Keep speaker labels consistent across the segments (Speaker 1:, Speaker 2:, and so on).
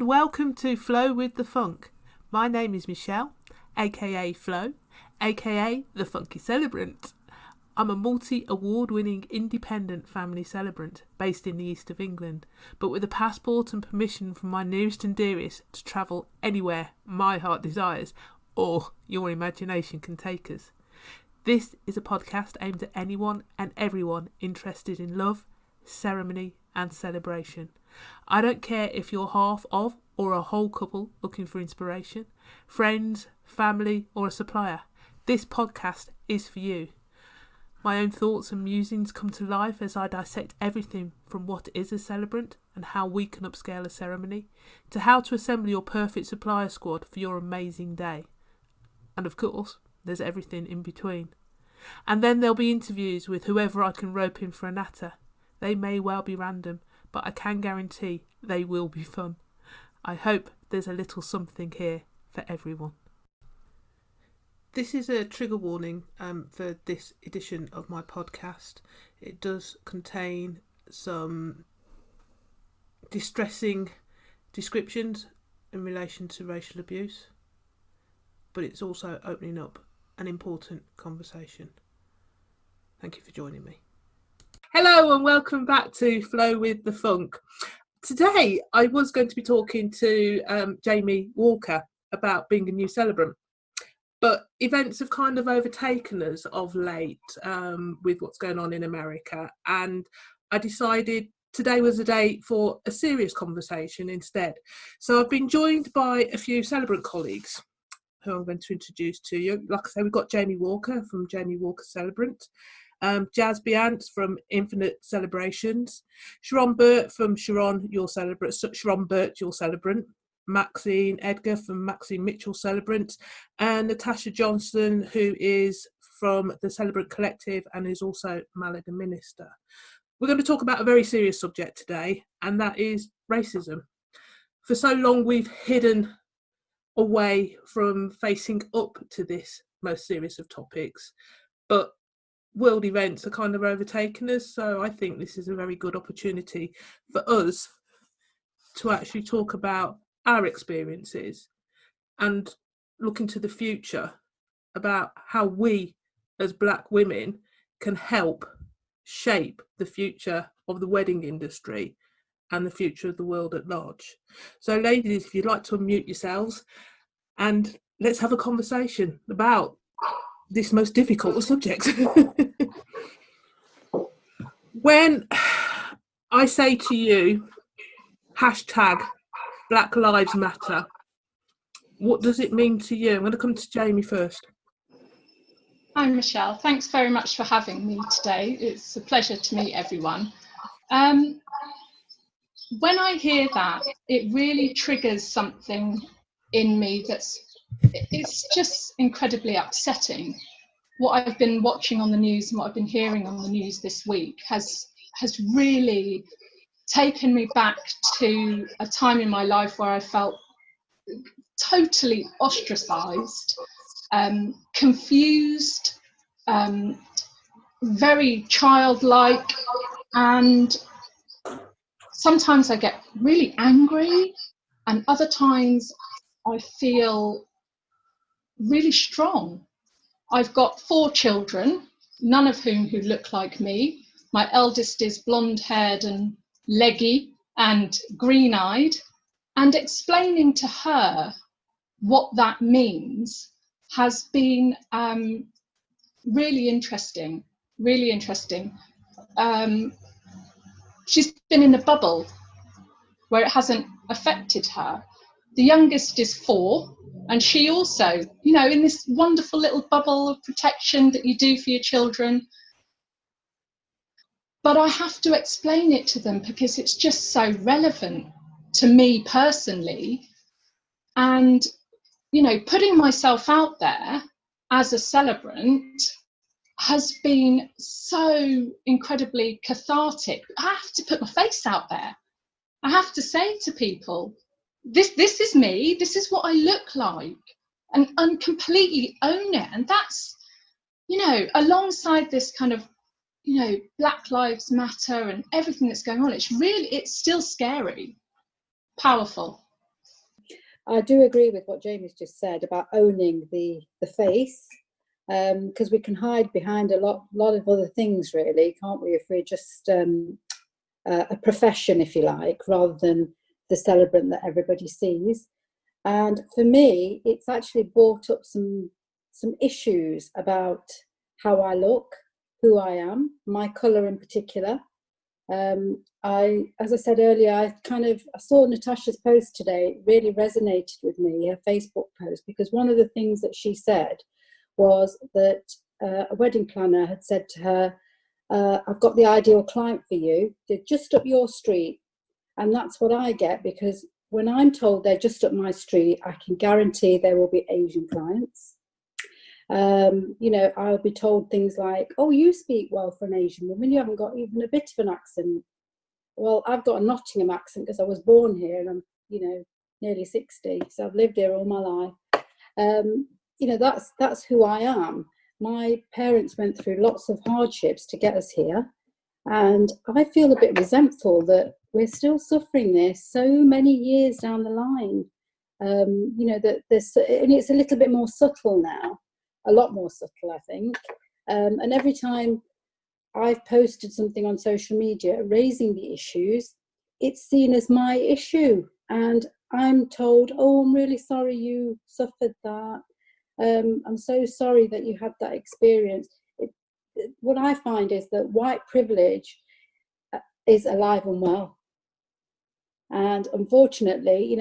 Speaker 1: welcome to Flow with the Funk. My name is Michelle, aka Flo, aka the Funky Celebrant. I'm a multi-award-winning independent family celebrant based in the east of England, but with a passport and permission from my nearest and dearest to travel anywhere my heart desires or your imagination can take us. This is a podcast aimed at anyone and everyone interested in love, ceremony and celebration. I don't care if you're half of or a whole couple looking for inspiration, friends, family or a supplier. This podcast is for you. My own thoughts and musings come to life as I dissect everything from what is a celebrant and how we can upscale a ceremony, to how to assemble your perfect supplier squad for your amazing day. And of course, there's everything in between. And then there'll be interviews with whoever I can rope in for a natter. They may well be random, but I can guarantee they will be fun. I hope there's a little something here for everyone. This is a trigger warning for this edition of my podcast. It does contain some distressing descriptions in relation to racial abuse, but it's also opening up an important conversation. Thank you for joining me. Hello and welcome back to Flow with the Funk. Today I was going to be talking to Jamie Walker about being a new celebrant, but events have kind of overtaken us of late with what's going on in America, and I decided today was a day for a serious conversation instead. So I've been joined by a few celebrant colleagues who I'm going to introduce to you. Like I say, we've got Jamie Walker from Jamie Walker Celebrant, Jazz Biant from Infinite Celebrations, Sheron Burt from Sheron, Your Celebrant, Sheron Burt, Your Celebrant, Maxine Edgar from Maxine Mitchell Celebrant, and Natasha Johnson, who is from the Celebrant Collective and is also Malaga Minister. We're going to talk about a very serious subject today, and that is racism. For so long we've hidden away from facing up to this most serious of topics, but world events are kind of overtaken us, so I think this is a very good opportunity for us to actually talk about our experiences and look into the future about how we as Black women can help shape the future of the wedding industry and the future of the world at large. So ladies, if you'd like to unmute yourselves and let's have a conversation about this most difficult of subjects. When I say to you, hashtag Black Lives Matter, what does it mean to you? I'm going to come to Jamie first.
Speaker 2: Hi Michelle, thanks very much for having me today. It's a pleasure to meet everyone. When I hear that, it really triggers something in me it's just incredibly upsetting. What I've been watching on the news and what I've been hearing on the news this week has really taken me back to a time in my life where I felt totally ostracised, confused, very childlike, and sometimes I get really angry, and other times I feel really strong. I've got 4 children, none of whom who look like me. My eldest is blonde-haired and leggy and green-eyed, and explaining to her what that means has been really interesting. She's been in a bubble where it hasn't affected her. The youngest is 4, and she also, in this wonderful little bubble of protection that you do for your children. But I have to explain it to them because it's just so relevant to me personally. And, putting myself out there as a celebrant has been so incredibly cathartic. I have to put my face out there. I have to say to people, this is me, this is what I look like, and completely own it. And that's, alongside this kind of, Black Lives Matter and everything that's going on, it's still scary, powerful.
Speaker 3: I do agree with what Jamie's just said about owning the face, because we can hide behind a lot of other things, really, can't we? If we're just a profession, if you like, rather than the celebrant that everybody sees. And for me, it's actually brought up some issues about how I look, who I am, my colour in particular. As I said earlier, I saw Natasha's post today. It really resonated with me, her Facebook post, because one of the things that she said was that a wedding planner had said to her, I've got the ideal client for you. They're just up your street. And that's what I get, because when I'm told they're just up my street, I can guarantee there will be Asian clients. I'll be told things like, oh, you speak well for an Asian woman, you haven't got even a bit of an accent. Well, I've got a Nottingham accent because I was born here and I'm, nearly 60, so I've lived here all my life. That's who I am. My parents went through lots of hardships to get us here, and I feel a bit resentful that we're still suffering this so many years down the line. That and it's a little bit more subtle now, a lot more subtle, I think. And every time I've posted something on social media raising the issues, it's seen as my issue, and I'm told, oh, I'm really sorry you suffered that. I'm so sorry that you had that experience. What I find is that white privilege is alive and well. And unfortunately,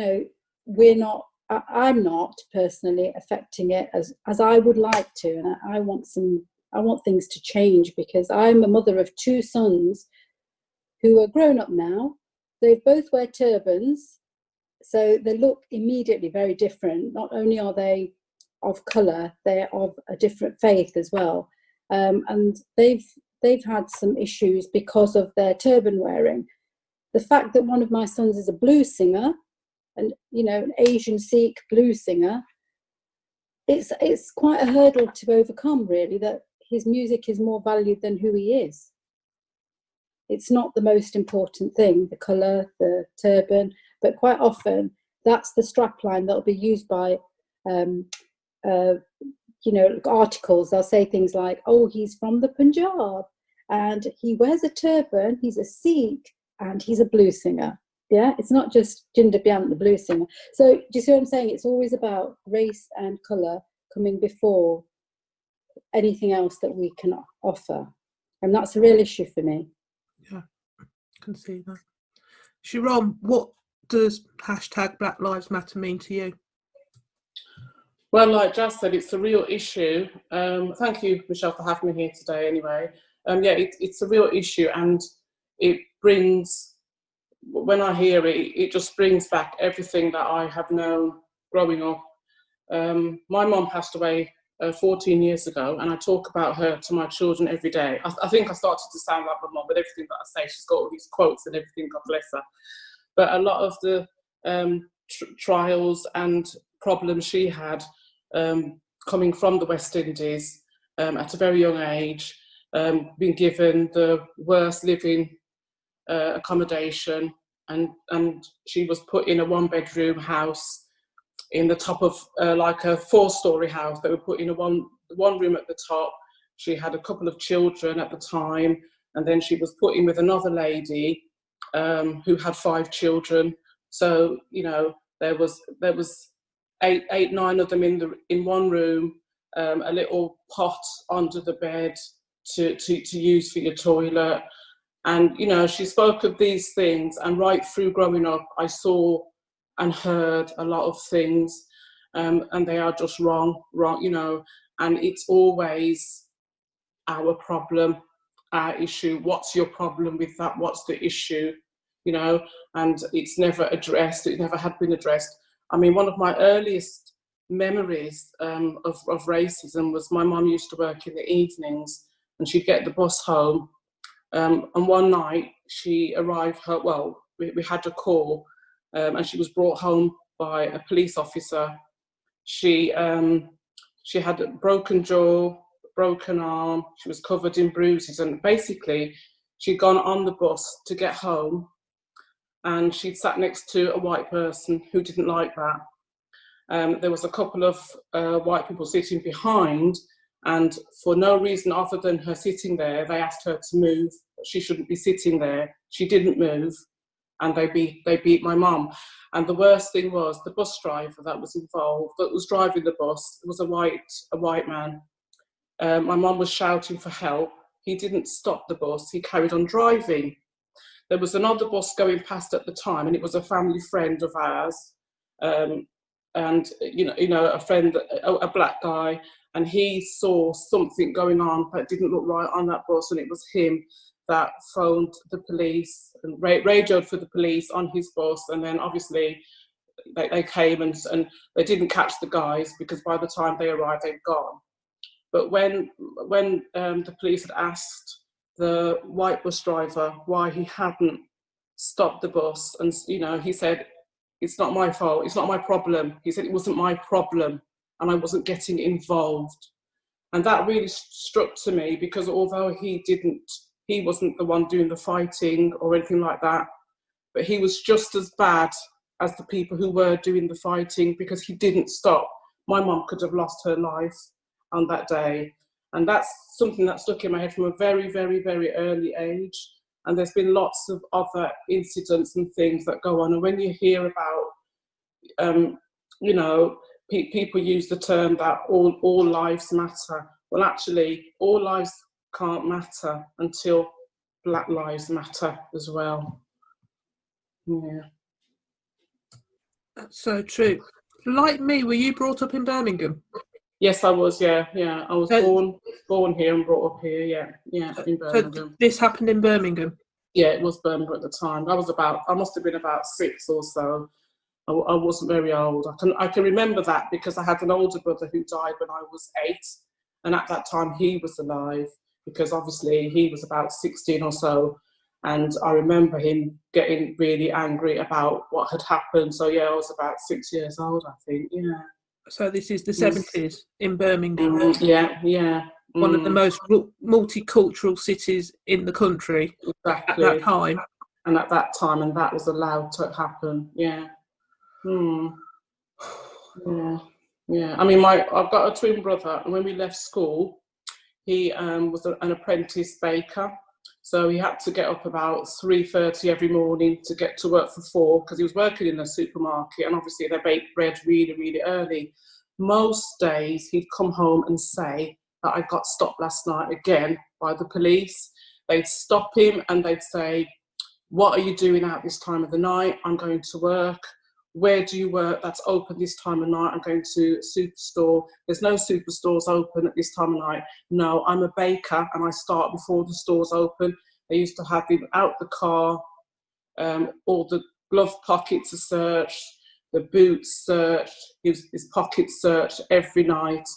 Speaker 3: I'm not personally affecting it as I would like to. And I want things to change, because I'm a mother of 2 sons who are grown up now. They both wear turbans, so they look immediately very different. Not only are they of colour, they're of a different faith as well. And they've had some issues because of their turban wearing. The fact that one of my sons is a blues singer, and an Asian Sikh blues singer, it's quite a hurdle to overcome, really, that his music is more valued than who he is. It's not the most important thing, the colour, the turban, but quite often that's the strapline that'll be used by articles. They'll say things like, oh, he's from the Punjab and he wears a turban, he's a Sikh and he's a blues singer. Yeah, it's not just Jinder Biant, the blues singer. So do you see what I'm saying? It's always about race and colour coming before anything else that we can offer. And that's a real issue for me.
Speaker 1: Yeah, I can see that. Sheron, what does #Black Lives Matter mean to you?
Speaker 4: Well, like Jazz said, it's a real issue. Thank you, Michelle, for having me here today anyway. It's a real issue, and it brings, when I hear it, it just brings back everything that I have known growing up. My mum passed away 14 years ago, and I talk about her to my children every day. I think I started to sound like my mum, but everything that I say, she's got all these quotes and everything, God bless her. But a lot of the trials and problems she had coming from the West Indies at a very young age, being given the worst living accommodation, and she was put in a 1-bedroom house in the top of like a 4-story house. They were put in a one room at the top. She had a couple of children at the time, and then she was put in with another lady who had 5 children. So there was 8, 9 of them in one room, a little pot under the bed to use for your toilet. And she spoke of these things, and right through growing up I saw and heard a lot of things, and they are just wrong, and it's always our problem, our issue. What's your problem with that? What's the issue? And it's never addressed. It never had been addressed. I mean, one of my earliest memories of racism was my mum used to work in the evenings, and she'd get the bus home. And one night she arrived, we had a call, and she was brought home by a police officer. She had a broken jaw, broken arm, she was covered in bruises, and basically she'd gone on the bus to get home, and she'd sat next to a white person who didn't like that. There was a couple of white people sitting behind, and for no reason other than her sitting there, they asked her to move. She shouldn't be sitting there. She didn't move, and they beat my mum. And the worst thing was the bus driver that was involved, that was driving the bus, was a white man. My mum was shouting for help. He didn't stop the bus. He carried on driving. There was another bus going past at the time, and it was a family friend of ours, and a friend, a black guy. And he saw something going on that didn't look right on that bus, and it was him that phoned the police and radioed for the police on his bus. And then obviously they came and they didn't catch the guys, because by the time they arrived, they'd gone. But when the police had asked the white bus driver why he hadn't stopped the bus, and he said, "It's not my fault. It's not my problem." He said it wasn't my problem, and I wasn't getting involved. And that really struck to me, because although he wasn't the one doing the fighting or anything like that, but he was just as bad as the people who were doing the fighting, because he didn't stop. My mum could have lost her life on that day. And that's something that stuck in my head from a very, very, very early age. And there's been lots of other incidents and things that go on. And when you hear about, people use the term that all lives matter. Well, actually, all lives can't matter until Black lives matter as well. Yeah.
Speaker 1: That's so true. Like me, were you brought up in Birmingham?
Speaker 4: Yes, I was. Yeah. I was born here and brought up here. Yeah, in Birmingham.
Speaker 1: So this happened in Birmingham?
Speaker 4: Yeah, it was Birmingham at the time. I must have been about 6 or so. I wasn't very old. I can remember that because I had an older brother who died when I was 8, and at that time he was alive, because obviously he was about 16 or so, and I remember him getting really angry about what had happened. So yeah, I was about 6 years old, I think. Yeah. So
Speaker 1: this is the 70s in Birmingham.
Speaker 4: Yeah.
Speaker 1: One of the most multicultural cities in the country.
Speaker 4: Exactly.
Speaker 1: At that time.
Speaker 4: And at that time, and that was allowed to happen. Yeah. Yeah. I mean, I've got a twin brother, and when we left school, he was an apprentice baker. So he had to get up about 3:30 every morning to get to work for 4, because he was working in a supermarket, and obviously they bake bread really, really early. Most days he'd come home and say that I got stopped last night again by the police. They'd stop him and they'd say, "What are you doing out this time of the night?" "I'm going to work." "Where do you work that's open this time of night?" "I'm going to a superstore." "There's no superstores open at this time of night." "No, I'm a baker and I start before the stores open." They used to have him out the car, all the glove pockets are searched, the boots searched, his pockets searched every night.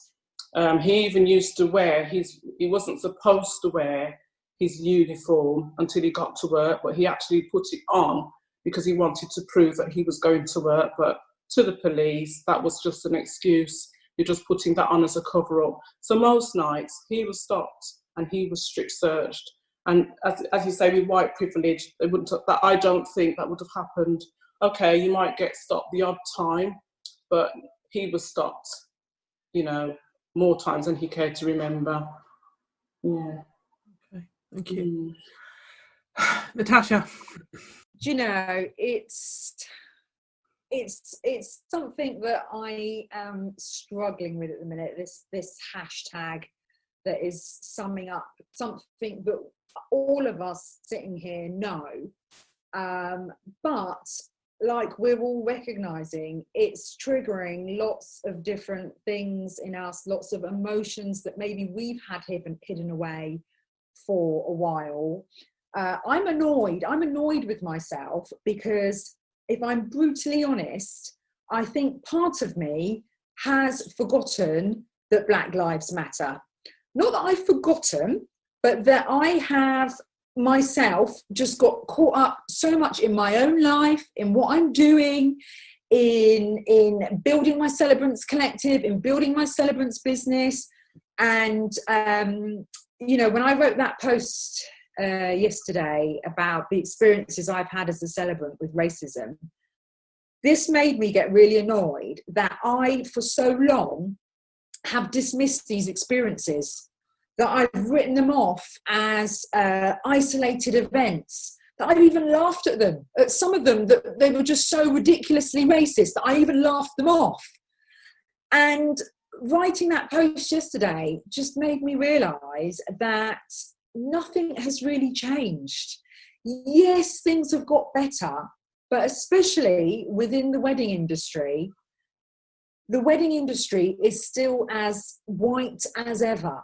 Speaker 4: He even used to wear he wasn't supposed to wear his uniform until he got to work, but he actually put it on because he wanted to prove that he was going to work. But to the police, that was just an excuse. You're just putting that on as a cover-up. So most nights he was stopped and he was strip searched. And as you say, with white privilege, I don't think that would have happened. Okay, you might get stopped the odd time, but he was stopped, more times than he cared to remember. Yeah.
Speaker 1: Okay, thank you. Natasha.
Speaker 5: Do you know, it's something that I am struggling with at the minute, this hashtag that is summing up something that all of us sitting here know, but like we're all recognizing it's triggering lots of different things in us, lots of emotions that maybe we've had hidden away for a while. I'm annoyed with myself, because if I'm brutally honest, I think part of me has forgotten that Black Lives Matter. Not that I've forgotten, but that I have myself just got caught up so much in my own life, in what I'm doing, in building my Celebrants collective, in building my Celebrants business. And, when I wrote that post yesterday about the experiences I've had as a celebrant with racism, this made me get really annoyed that I, for so long, have dismissed these experiences, that I've written them off as isolated events, that I've even laughed at them, at some of them, that they were just so ridiculously racist that I even laughed them off. And writing that post yesterday just made me realise that nothing has really changed. Yes, things have got better, but especially within the wedding industry is still as white as ever.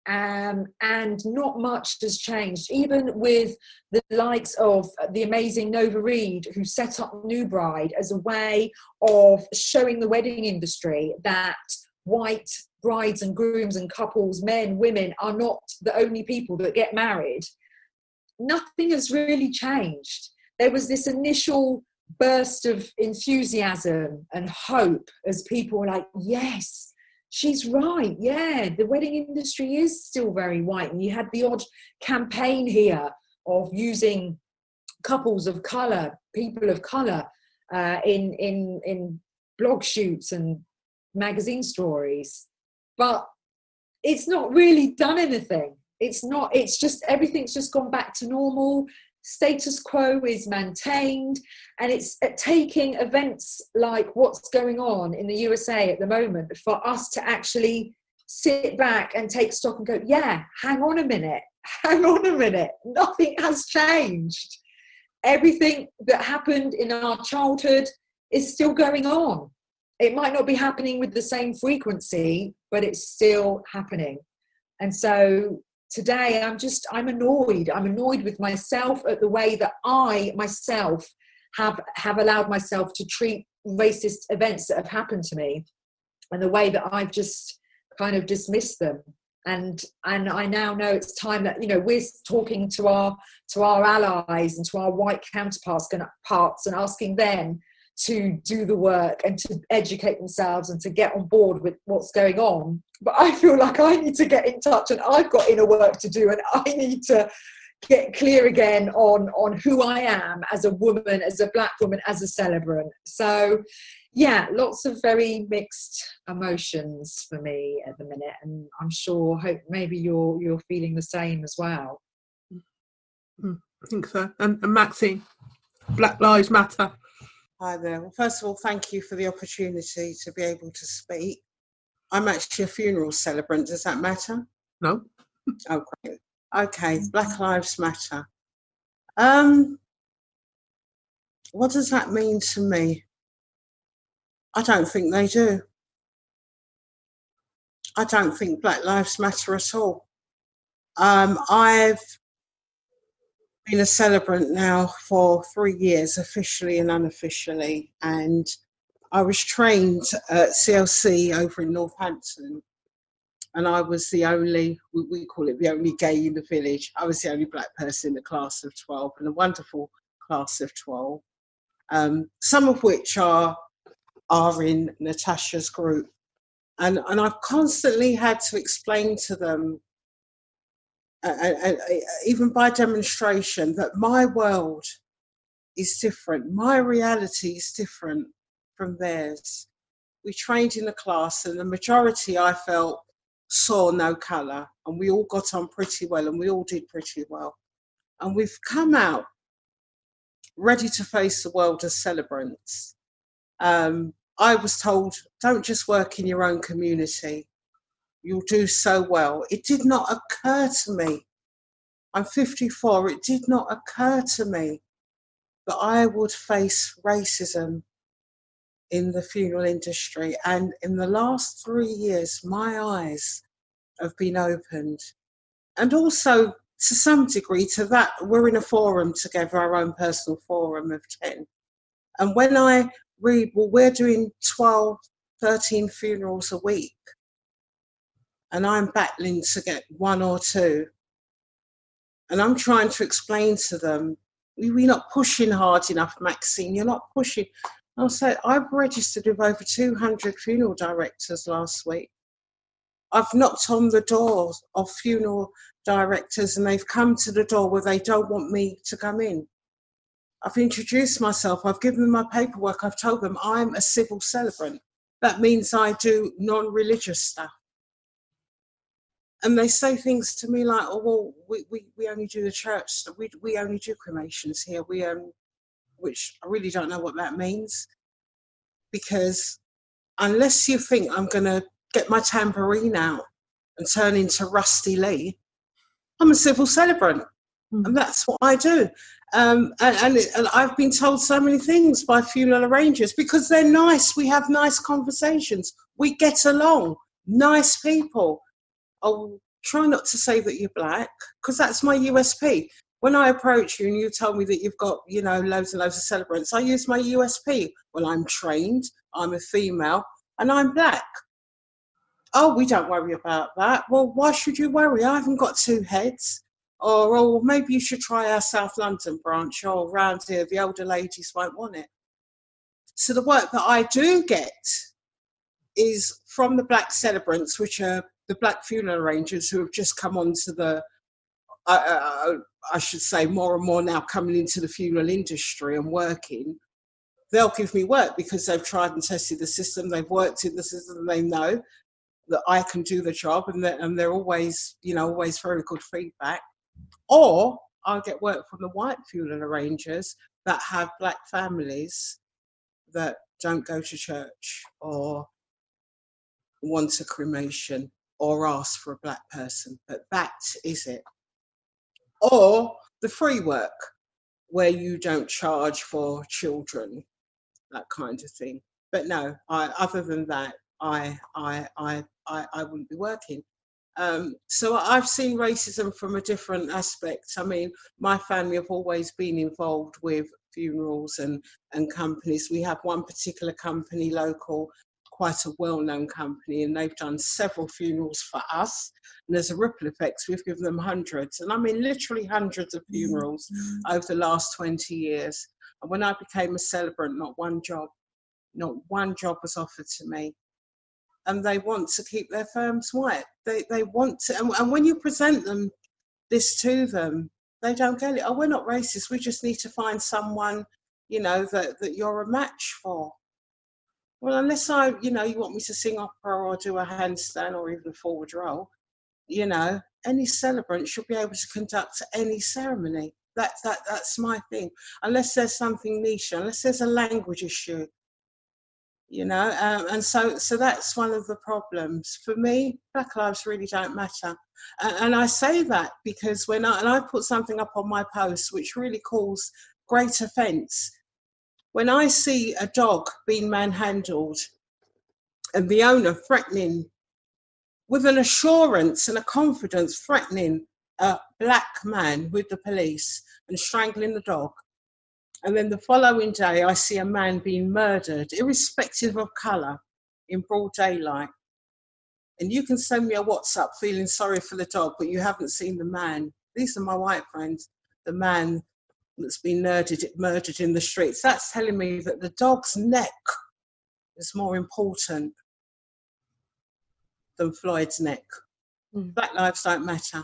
Speaker 5: And not much has changed, even with the likes of the amazing Nova Reid, who set up New Bride as a way of showing the wedding industry that white brides and grooms and couples, men, women, are not the only people that get married. Nothing has really changed. There was this initial burst of enthusiasm and hope as people were like, yes, she's right. Yeah, the wedding industry is still very white. And you had the odd campaign here of using couples of colour, people of colour, in blog shoots and magazine stories. But it's not really done anything. It's just, everything's just gone back to normal. Status quo is maintained, and it's taking events like what's going on in the USA at the moment for us to actually sit back and take stock and go, yeah, hang on a minute, nothing has changed. Everything that happened in our childhood is still going on. It might not be happening with the same frequency, but it's still happening. And so today I'm annoyed. I'm annoyed with myself at the way that I myself have allowed myself to treat racist events that have happened to me, and the way that I've just kind of dismissed them. And I now know it's time that, you know, we're talking to our allies and to our white counterparts and asking them to do the work and to educate themselves and to get on board with what's going on. But I feel like I need to get in touch, and I've got inner work to do, and I need to get clear again on who I am as a woman, as a black woman, as a celebrant. So yeah, lots of very mixed emotions for me at the minute, and I'm sure, hope maybe you're feeling the same as well.
Speaker 1: I think so. And Maxine, Black Lives Matter.
Speaker 6: Hi there. Well, first of all, thank you for the opportunity to be able to speak. I'm actually a funeral celebrant. Does that matter?
Speaker 1: No.
Speaker 6: Oh, great. Okay, Black Lives Matter. What does that mean to me? I don't think they do. I don't think Black Lives Matter at all. I've been a celebrant now for 3 years, officially and unofficially, and I was trained at CLC over in Northampton, and I was the only, we call it the only gay in the village. I was the only black person in the class of 12, and a wonderful class of 12, some of which are in Natasha's group. And I've constantly had to explain to them, even by demonstration, that my world is different. My reality is different from theirs. We trained in a class, and the majority, I felt, saw no colour, and we all got on pretty well, and we all did pretty well. And we've come out ready to face the world as celebrants. I was told, don't just work in your own community. You'll do so well. It did not occur to me. I'm 54. It did not occur to me that I would face racism in the funeral industry. And in the last 3 years, my eyes have been opened. And also, to some degree, to that, we're in a forum together, our own personal forum of 10. And when I read, well, we're doing 12, 13 funerals a week, and I'm battling to get 1 or 2. And I'm trying to explain to them, we're not pushing hard enough, Maxine, you're not pushing. I'll say, I've registered with over 200 funeral directors last week. I've knocked on the doors of funeral directors, and they've come to the door where they don't want me to come in. I've introduced myself, I've given them my paperwork, I've told them I'm a civil celebrant. That means I do non-religious stuff. And they say things to me like, oh, well, we only do the church stuff. We only do cremations here. Which I really don't know what that means. Because unless you think I'm going to get my tambourine out and turn into Rusty Lee, I'm a civil celebrant. And that's what I do. And I've been told so many things by funeral arrangers because they're nice. We have nice conversations. We get along. Nice people. I'll try not to say that you're black because that's my USP. When I approach you and you tell me that you've got, you know, loads and loads of celebrants, I use my USP. Well, I'm trained, I'm a female, and I'm black. Oh, we don't worry about that. Well, why should you worry? I haven't got two heads. Or, oh, maybe you should try our South London branch. Or around here, the older ladies won't want it. So the work that I do get is from the black celebrants, which are the black funeral arrangers who have just come onto the, I should say more and more now coming into the funeral industry and working. They'll give me work because they've tried and tested the system, they've worked in the system, and they know that I can do the job, and they're always, you know, always very good feedback. Or I'll get work from the white funeral arrangers that have black families that don't go to church or want a cremation or ask for a black person, but that is it. Or the free work where you don't charge for children, that kind of thing. But no, other than that, I wouldn't be working. So I've seen racism from a different aspect. I mean, my family have always been involved with funerals and companies. We have one particular company, local, quite a well-known company, and they've done several funerals for us. And there's a ripple effect. We've given them hundreds, and I mean literally hundreds of funerals over the last 20 years. And when I became a celebrant, not one job was offered to me. And they want to keep their firms white. They want to, and when you present this to them, they don't get it. Oh, we're not racist. We just need to find someone, you know, that you're a match for. Well, unless you want me to sing opera or do a handstand or even a forward roll, you know, any celebrant should be able to conduct any ceremony. That's my thing. Unless there's something niche, unless there's a language issue. You know, and so that's one of the problems. For me, Black lives really don't matter. And I say that because when I put something up on my post which really caused great offence, when I see a dog being manhandled and the owner threatening, with an assurance and a confidence, threatening a black man with the police and strangling the dog, and then the following day, I see a man being murdered, irrespective of colour, in broad daylight. And you can send me a WhatsApp feeling sorry for the dog, but you haven't seen the man. These are my white friends, the man that's been murdered in the streets. That's telling me that the dog's neck is more important than Floyd's neck. Black lives don't matter.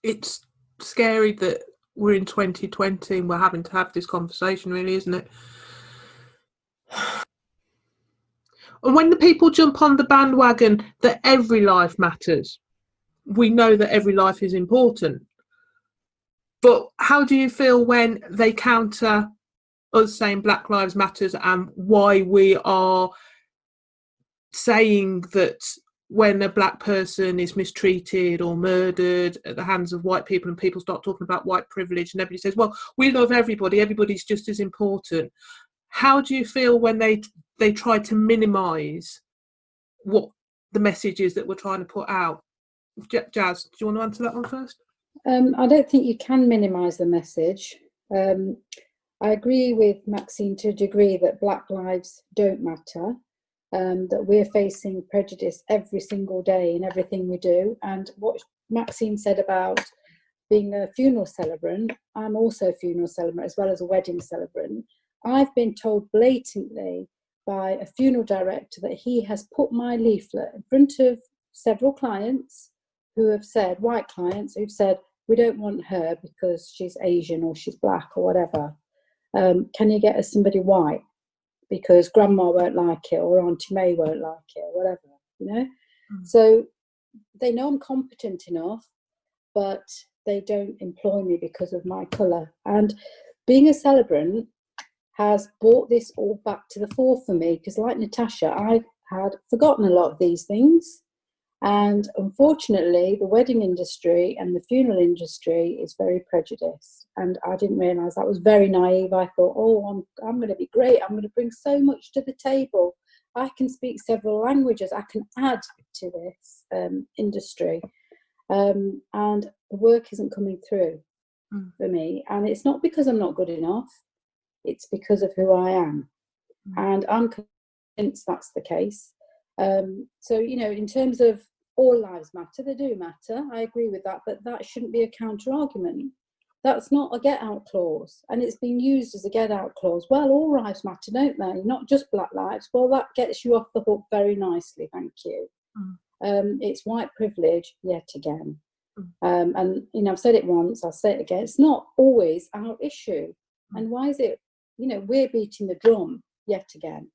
Speaker 1: It's scary that we're in 2020 and we're having to have this conversation, really, isn't it? And when the people jump on the bandwagon that every life matters, we know that every life is important. But how do you feel when they counter us saying Black Lives Matters and why we are saying that when a black person is mistreated or murdered at the hands of white people and people start talking about white privilege and everybody says, well, we love everybody, everybody's just as important. How do you feel when they try to minimise what the message is that we're trying to put out? Jazz, do you want to answer that one first?
Speaker 3: I don't think you can minimise the message. I agree with Maxine to a degree that Black lives don't matter. That we're facing prejudice every single day in everything we do. And what Maxine said about being a funeral celebrant, I'm also a funeral celebrant as well as a wedding celebrant. I've been told blatantly by a funeral director that he has put my leaflet in front of several clients who have said, white clients who've said, we don't want her because she's Asian or she's black or whatever. Can you get us somebody white? Because grandma won't like it, or Auntie May won't like it, or whatever, you know? So they know I'm competent enough, but they don't employ me because of my colour. And being a celebrant has brought this all back to the fore for me, because like Natasha, I had forgotten a lot of these things. And unfortunately, the wedding industry and the funeral industry is very prejudiced. And I didn't realise that. Was very naive. I thought, oh, I'm going to be great. I'm going to bring so much to the table. I can speak several languages. I can add to this industry. And the work isn't coming through for me. And it's not because I'm not good enough. It's because of who I am. And I'm convinced that's the case. So, you know, in terms of all lives matter, they do matter. I agree with that, but that shouldn't be a counter argument. That's not a get out clause, and it's been used as a get out clause. Well, all lives matter, don't they? Not just black lives. Well, that gets you off the hook very nicely, thank you. It's white privilege yet again. And, you know, I've said it once, I'll say it again. It's not always our issue. And why is it, you know, we're beating the drum yet again?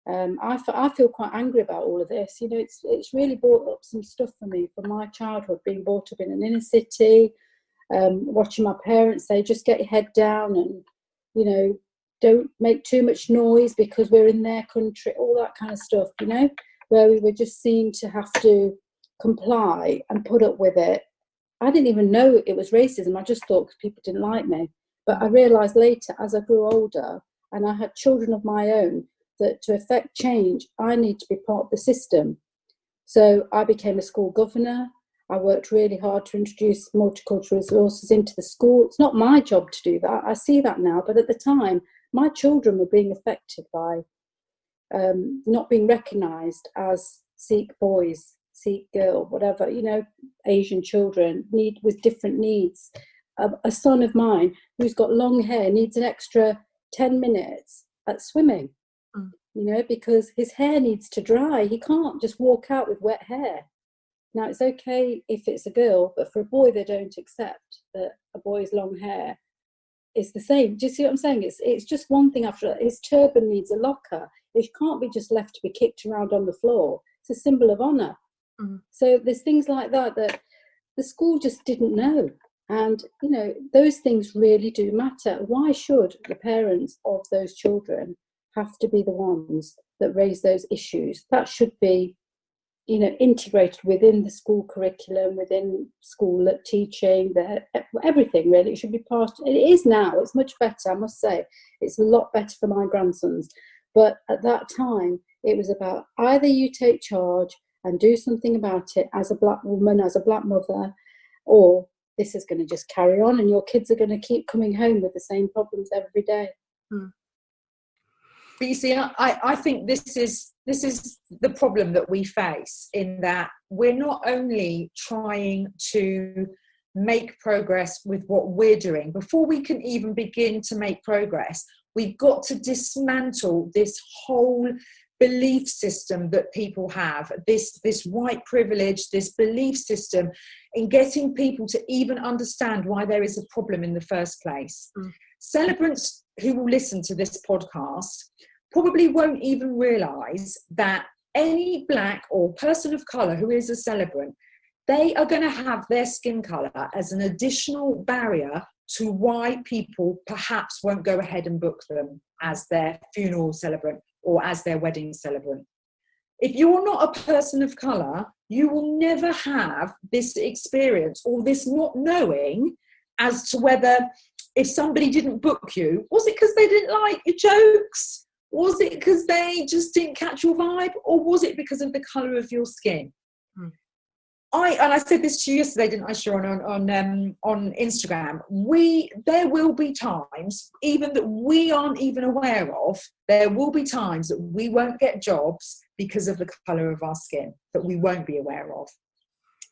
Speaker 3: I feel quite angry about all of this. You know, it's really brought up some stuff for me from my childhood, being brought up in an inner city, watching my parents say, just get your head down and, you know, don't make too much noise because we're in their country, all that kind of stuff, you know, where we were just seen to have to comply and put up with it. I didn't even know it was racism. I just thought because people didn't like me. But I realised later, as I grew older and I had children of my own, that to effect change, I need to be part of the system. So I became a school governor. I worked really hard to introduce multicultural resources into the school. It's not my job to do that. I see that now. But at the time, my children were being affected by not being recognised as Sikh boys, Sikh girl, whatever, you know, Asian children with different needs. A son of mine who's got long hair needs an extra 10 minutes at swimming. You know, because his hair needs to dry. He can't just walk out with wet hair. Now, it's okay if it's a girl, but for a boy, they don't accept that a boy's long hair is the same. Do you see what I'm saying? It's just one thing after another. His turban needs a locker. It can't be just left to be kicked around on the floor. It's a symbol of honour. So there's things like that the school just didn't know. And, you know, those things really do matter. Why should the parents of those children have to be the ones that raise those issues? That should be, you know, integrated within the school curriculum, within school teaching, everything really. It should be part. It is now. It's much better, I must say. It's a lot better for my grandsons. But at that time, it was about either you take charge and do something about it as a black woman, as a black mother, or this is going to just carry on and your kids are going to keep coming home with the same problems every day.
Speaker 5: But you see, I think this is the problem that we face, in that we're not only trying to make progress with what we're doing. Before we can even begin to make progress, we've got to dismantle this whole belief system that people have, this white privilege, this belief system, in getting people to even understand why there is a problem in the first place. Celebrants who will listen to this podcast probably won't even realise that any black or person of colour who is a celebrant, they are going to have their skin colour as an additional barrier to why people perhaps won't go ahead and book them as their funeral celebrant or as their wedding celebrant. If you're not a person of colour, you will never have this experience or this not knowing as to whether, if somebody didn't book you, was it because they didn't like your jokes? Was it because they just didn't catch your vibe? Or was it because of the colour of your skin? I said this to you yesterday, didn't I, Sheron, on Instagram. There will be times, even that we aren't even aware of, there will be times that we won't get jobs because of the colour of our skin, that we won't be aware of.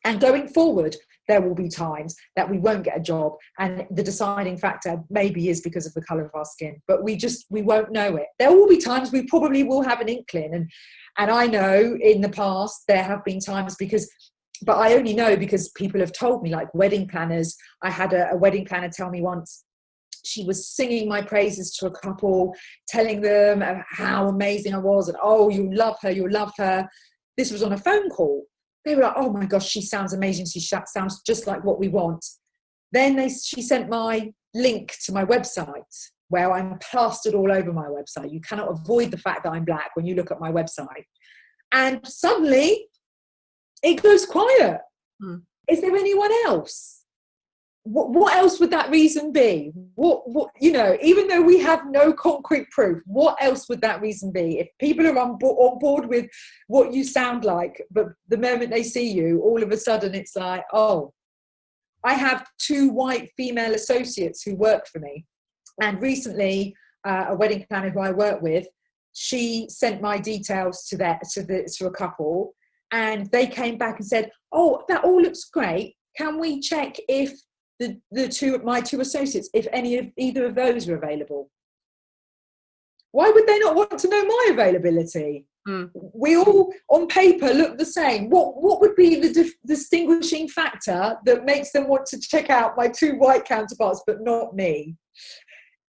Speaker 5: And going forward, there will be times that we won't get a job, and the deciding factor maybe is because of the colour of our skin, but we won't know it. There will be times we probably will have an inkling, and I know in the past there have been times, because but I only know because people have told me, like wedding planners. I had a wedding planner tell me once, she was singing my praises to a couple, telling them how amazing I was, and oh, you'll love her, you'll love her. This was on a phone call. They were like, oh my gosh, she sounds amazing, she sounds just like what we want. Then she sent my link to my website, where I'm plastered all over my website. You cannot avoid the fact that I'm black when you look at my website. And suddenly it goes quiet. Is there anyone else? What else would that reason be? What you know, even though we have no concrete proof, what else would that reason be? If people are on board with what you sound like, but the moment they see you, all of a sudden it's like, oh, I have 2 white female associates who work for me. And recently, a wedding planner who I work with, she sent my details to a couple, and they came back and said, oh, that all looks great. Can we check if my two associates, if either of those are available? Why would they not want to know my availability? We all on paper look the same. What would be the distinguishing factor that makes them want to check out my 2 white counterparts but not me?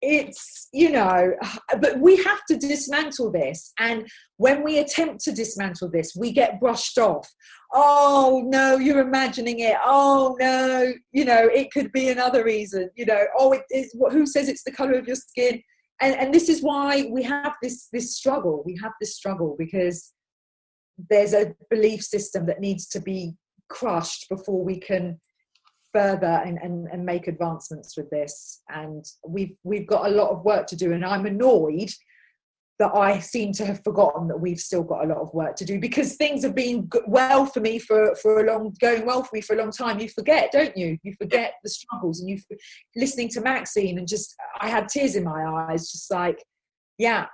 Speaker 5: It's, you know, but we have to dismantle this. And when we attempt to dismantle this, we get brushed off. Oh, no, you're imagining it. Oh, no, you know, it could be another reason. You know, oh, it is. Who says it's the colour of your skin? And this is why we have this struggle. We have this struggle because there's a belief system that needs to be crushed before we can further and make advancements with this. And we've got a lot of work to do, and I'm annoyed that I seem to have forgotten that we've still got a lot of work to do, because things have been going well for me for a long time. You forget, don't you? You forget the struggles, and listening to Maxine, and just I had tears in my eyes, just like, yeah,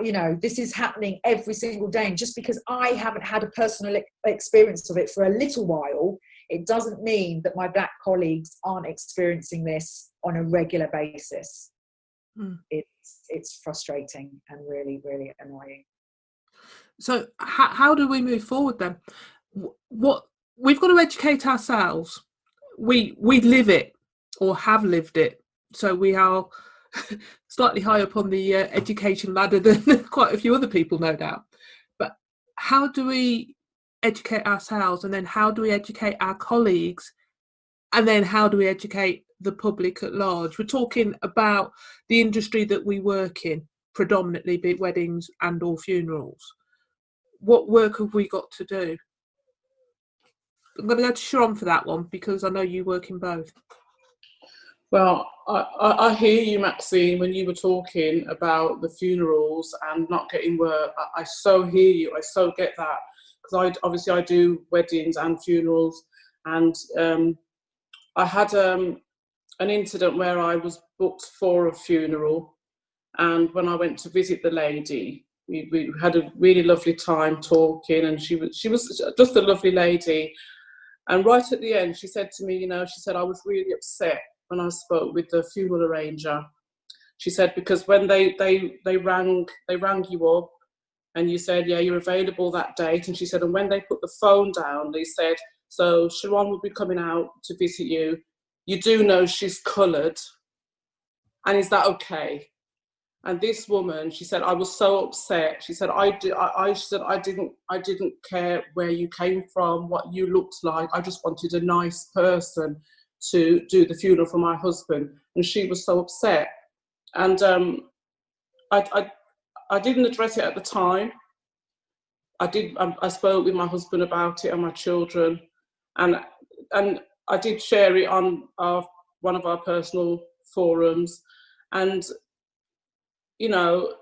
Speaker 5: you know, this is happening every single day. And just because I haven't had a personal experience of it for a little while, it doesn't mean that my black colleagues aren't experiencing this on a regular basis. It's frustrating and really, really annoying.
Speaker 1: So how do we move forward then? What we've got to educate ourselves. We live it or have lived it, so we are slightly high up on the education ladder than quite a few other people, no doubt. But how do we educate ourselves, and then how do we educate our colleagues, and then how do we educate the public at large? We're talking about the industry that we work in, predominantly, be it weddings and or funerals. What work have we got to do? I'm going to go to Sheron for that one, because I know you work in both.
Speaker 4: Well, I hear you, Maxine, when you were talking about had and not getting work. I so hear you. I so get that, because I do weddings and funerals, and I had an incident where I was booked for a funeral, and when I went to visit the lady, we had a really lovely time talking, and she was just a lovely lady. And right at the end, she said to me, you know, she said, I was really upset when I spoke with the funeral arranger. She said, because when they rang you up and you said, yeah, you're available that date. And she said, and when they put the phone down, they said, so Sheron will be coming out to visit you. You do know she's coloured. And is that okay? And this woman, she said, I was so upset. She said, I didn't care where you came from, what you looked like. I just wanted a nice person to do the funeral for my husband. And she was so upset. And I didn't address it at the time. I spoke with my husband about it and my children. And I did share it on one of our personal forums. And you know,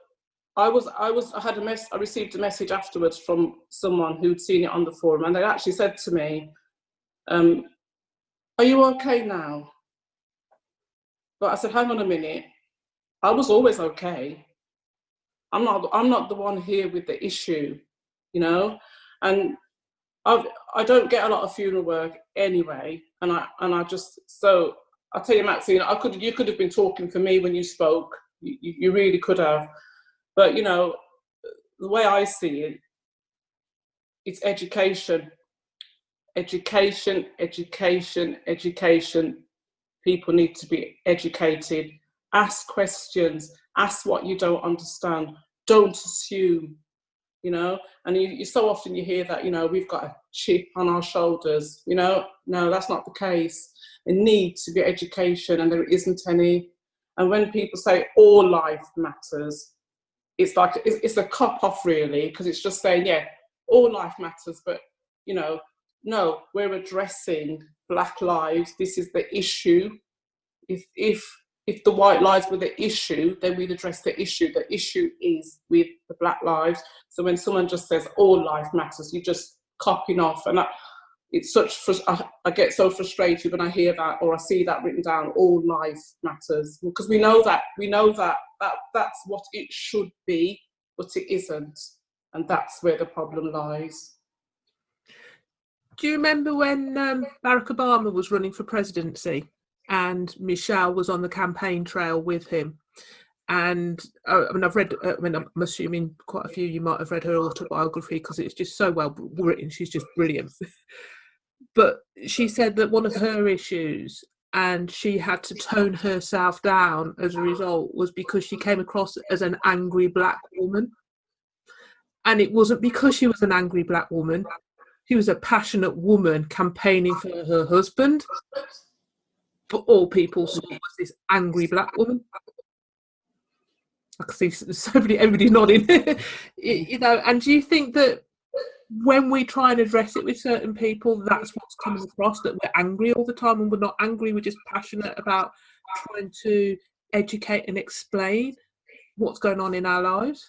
Speaker 4: I received a message afterwards from someone who'd seen it on the forum, and they actually said to me, are you okay now? But I said, hang on a minute, I was always okay. I'm not the one here with the issue, you know? And I don't get a lot of funeral work anyway, and I just, so I'll tell you, Maxine, you could have been talking for me when you spoke. You really could have. But, you know, the way I see it, it's education. education, education, education. People need to be educated. Ask questions. Ask what you don't understand. Don't assume, you know. And you so often you hear that, you know, we've got a chip on our shoulders, you know. No, that's not the case. There needs to be education, and there isn't any. And when people say all life matters, it's like, it's a cop-off really, because it's just saying, yeah, all life matters, but, you know, no, we're addressing Black lives. This is the issue. If the white lives were the issue, then we'd address the issue. The issue is with the Black lives. So when someone just says all life matters, you're just copying off. And it's such, I get so frustrated when I hear that, or I see that written down, all life matters, because we know that that's what it should be, but it isn't. And that's where the problem lies.
Speaker 1: Do you remember when Barack Obama was running for presidency and Michelle was on the campaign trail with him? And I mean, I'm assuming quite a few you might have read her autobiography, because it's just so well written. She's just brilliant. But she said that one of her issues, and she had to tone herself down as a result, was because she came across as an angry Black woman. And it wasn't because she was an angry Black woman. She was a passionate woman campaigning for her husband. But all people saw was this angry Black woman. I can see everybody nodding. You know, and do you think that when we try and address it with certain people, that's what's coming across, that we're angry all the time? And we're not angry, we're just passionate about trying to educate and explain what's going on in our lives?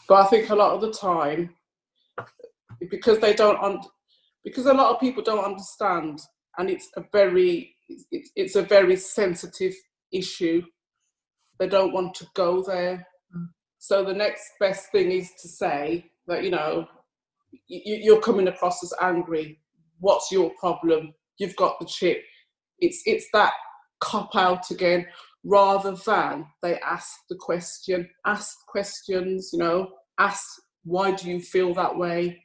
Speaker 4: But I think a lot of the time, because a lot of people don't understand, and it's a very sensitive issue, they don't want to go there. So the next best thing is to say that, you know, you're coming across as angry. What's your problem? You've got the chip. It's that cop out again, rather than they ask the question. Ask questions, you know. Ask, why do you feel that way?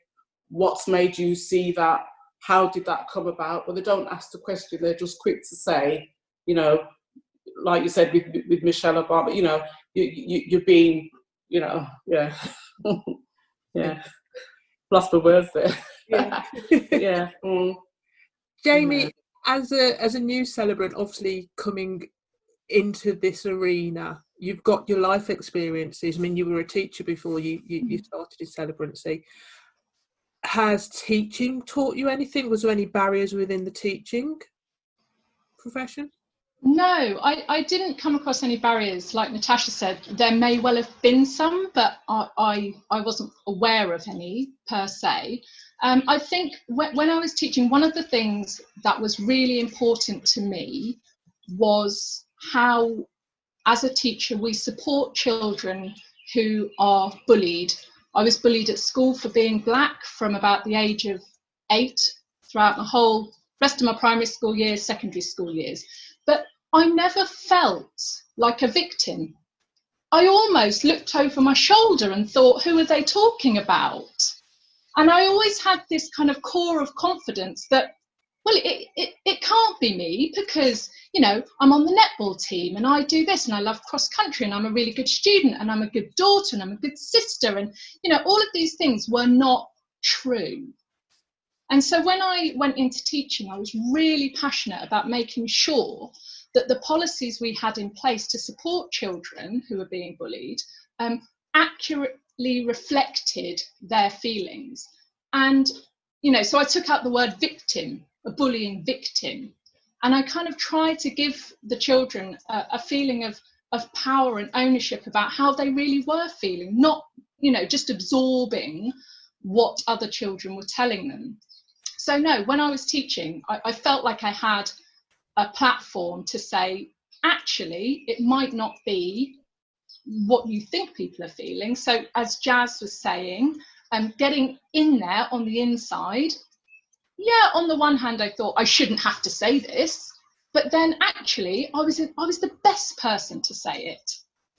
Speaker 4: What's made you see that? How did that come about? Well, they don't ask the question. They're just quick to say, you know, like you said with Michelle Obama, you know, you're being, you know, yeah. Yeah. Lost the words there.
Speaker 1: Yeah.
Speaker 4: Yeah. Mm.
Speaker 1: Jamie,
Speaker 4: Yeah.
Speaker 1: as a new celebrant, obviously coming into this arena, you've got your life experiences. I mean, you were a teacher before you started in celebrancy. Has teaching taught you anything? Was there any barriers within the teaching profession?
Speaker 2: No, I didn't come across any barriers. Like Natasha said, there may well have been some, but I wasn't aware of any per se. I think when I was teaching, one of the things that was really important to me was how, as a teacher, we support children who are bullied. I was bullied at school for being Black from about the age of 8 throughout the whole rest of my primary school years, secondary school years. But I never felt like a victim. I almost looked over my shoulder and thought, who are they talking about? And I always had this kind of core of confidence that, well, it can't be me, because, you know, I'm on the netball team and I do this and I love cross country and I'm a really good student and I'm a good daughter and I'm a good sister. And, you know, all of these things were not true. And so when I went into teaching, I was really passionate about making sure that the policies we had in place to support children who were being bullied accurately reflected their feelings. And, you know, so I took out the word victim, a bullying victim, and I kind of tried to give the children a feeling of power and ownership about how they really were feeling, not, you know, just absorbing what other children were telling them. So no, when I was teaching, I felt like I had a platform to say, actually, it might not be what you think people are feeling. So as Jazz was saying, getting in there on the inside, yeah, on the one hand, I thought I shouldn't have to say this, but then actually I was the best person to say it,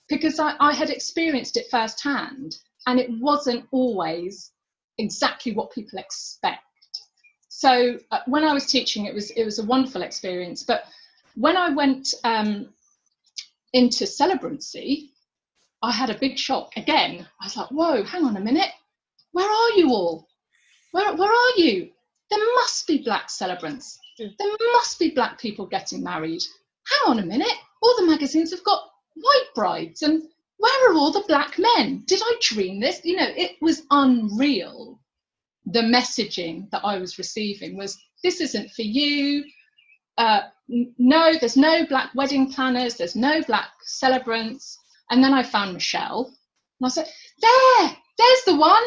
Speaker 2: because I had experienced it firsthand, and it wasn't always exactly what people expect. So when I was teaching, it was a wonderful experience. But when I went into celebrancy, I had a big shock again. I was like, whoa, hang on a minute. Where are you all? Where are you? There must be black celebrants. There must be black people getting married. Hang on a minute. All the magazines have got white brides, and where are all the black men? Did I dream this? You know, it was unreal. The messaging that I was receiving was, this isn't for you. No, there's no black wedding planners. There's no black celebrants. And then I found Michelle, and I said, there's the one.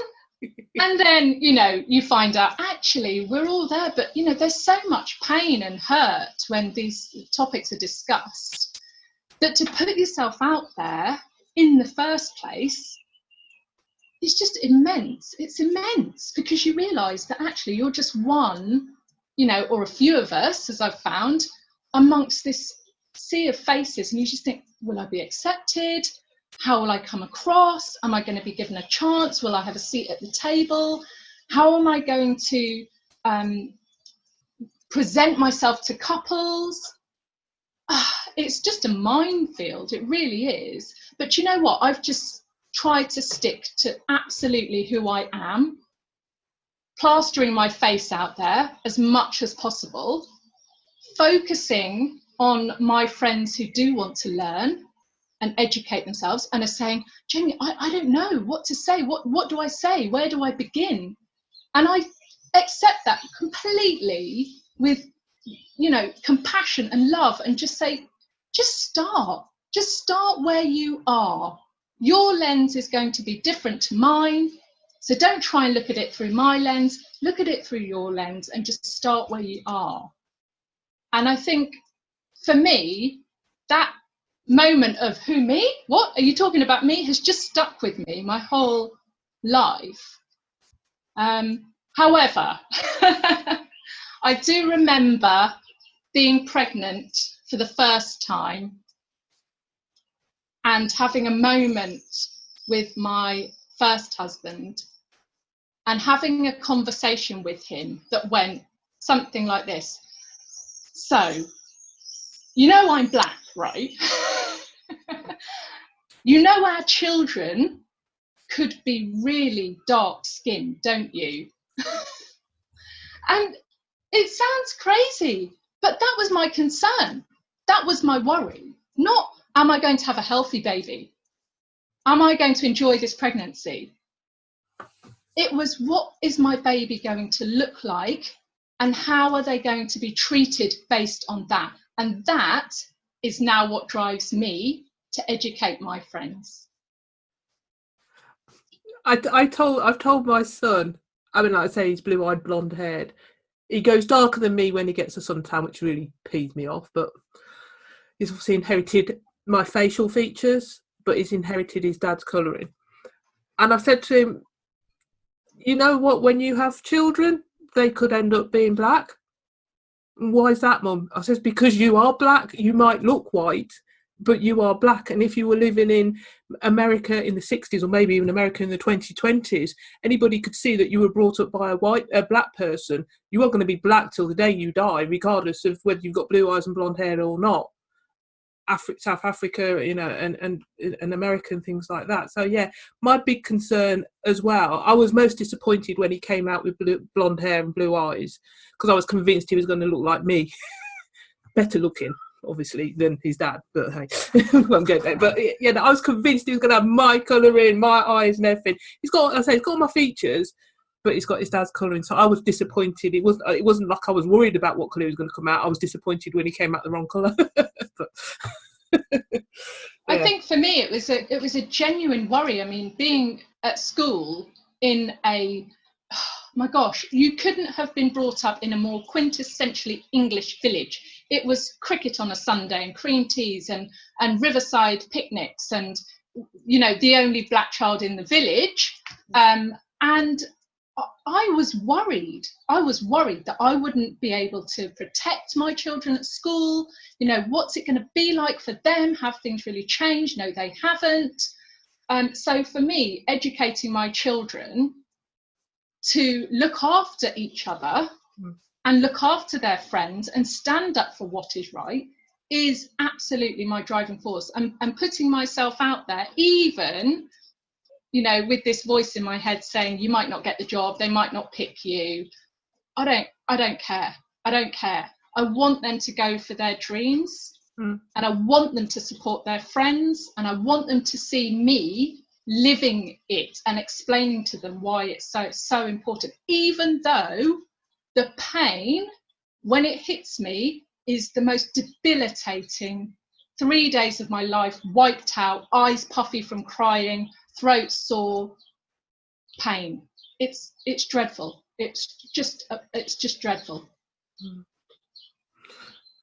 Speaker 2: And then, you know, you find out, actually, we're all there, but, you know, there's so much pain and hurt when these topics are discussed, that to put yourself out there in the first place is just immense. It's immense, because you realise that actually you're just one, you know, or a few of us, as I've found, amongst this sea of faces, and you just think, will I be accepted? How will I come across? Am I going to be given a chance? Will I have a seat at the table? How am I going to present myself to couples? It's just a minefield. It really is. But you know what? I've just tried to stick to absolutely who I am, plastering my face out there as much as possible, focusing on my friends who do want to learn and educate themselves and are saying, Jamie, I don't know what to say. What do I say? Where do I begin? And I accept that completely with, you know, compassion and love, and just say, just start where you are. Your lens is going to be different to mine. So don't try and look at it through my lens, look at it through your lens, and just start where you are. And I think for me, that moment of who, me? What are you talking about, me? Has just stuck with me my whole life. However, I do remember being pregnant for the first time and having a moment with my first husband and having a conversation with him that went something like this. So, you know I'm black, right? You know our children could be really dark skinned, don't you? And it sounds crazy, but that was my concern. That was my worry. Not, am I going to have a healthy baby? Am I going to enjoy this pregnancy? It was, what is my baby going to look like, and how are they going to be treated based on that? And that is now what drives me to educate my friends.
Speaker 1: I've told my son, I mean, like I say, he's blue-eyed, blonde-haired. He goes darker than me when he gets a suntan, which really pees me off, but he's obviously inherited my facial features, but he's inherited his dad's colouring. And I've said to him, you know what, when you have children, they could end up being black. Why is that, Mum? I says, because you are black. You might look white, but you are black. And if you were living in America in the 60s, or maybe even America in the 2020s, anybody could see that you were brought up by a black person. You are going to be black till the day you die, regardless of whether you've got blue eyes and blonde hair or not. South Africa, you know, and America and things like that. So yeah, my big concern as well, I was most disappointed when he came out with blonde hair and blue eyes, because I was convinced he was going to look like me. Better looking, obviously, than his dad, but hey, we won't get there. But yeah, I was convinced he was going to have my colouring, my eyes and everything. He's got all my features, but he's got his dad's colouring. So I was disappointed. It wasn't like I was worried about what colour he was going to come out. I was disappointed when he came out the wrong colour. But, yeah.
Speaker 2: I think for me it was a genuine worry. I mean, being at school in my gosh, you couldn't have been brought up in a more quintessentially English village. It was cricket on a Sunday and cream teas and riverside picnics, and you know, the only black child in the village. And I was worried that I wouldn't be able to protect my children at school. You know, what's it going to be like for them? Have things really changed? No, they haven't. So for me, educating my children to look after each other and look after their friends and stand up for what is right is absolutely my driving force. And putting myself out there, even, you know, with this voice in my head saying you might not get the job, they might not pick you. I don't care. I don't care. I want them to go for their dreams, and I want them to support their friends, and I want them to see me living it and explaining to them why it's so important, even though the pain when it hits me is the most debilitating 3 days of my life, wiped out, eyes puffy from crying, throat sore, pain. It's dreadful. It's just dreadful.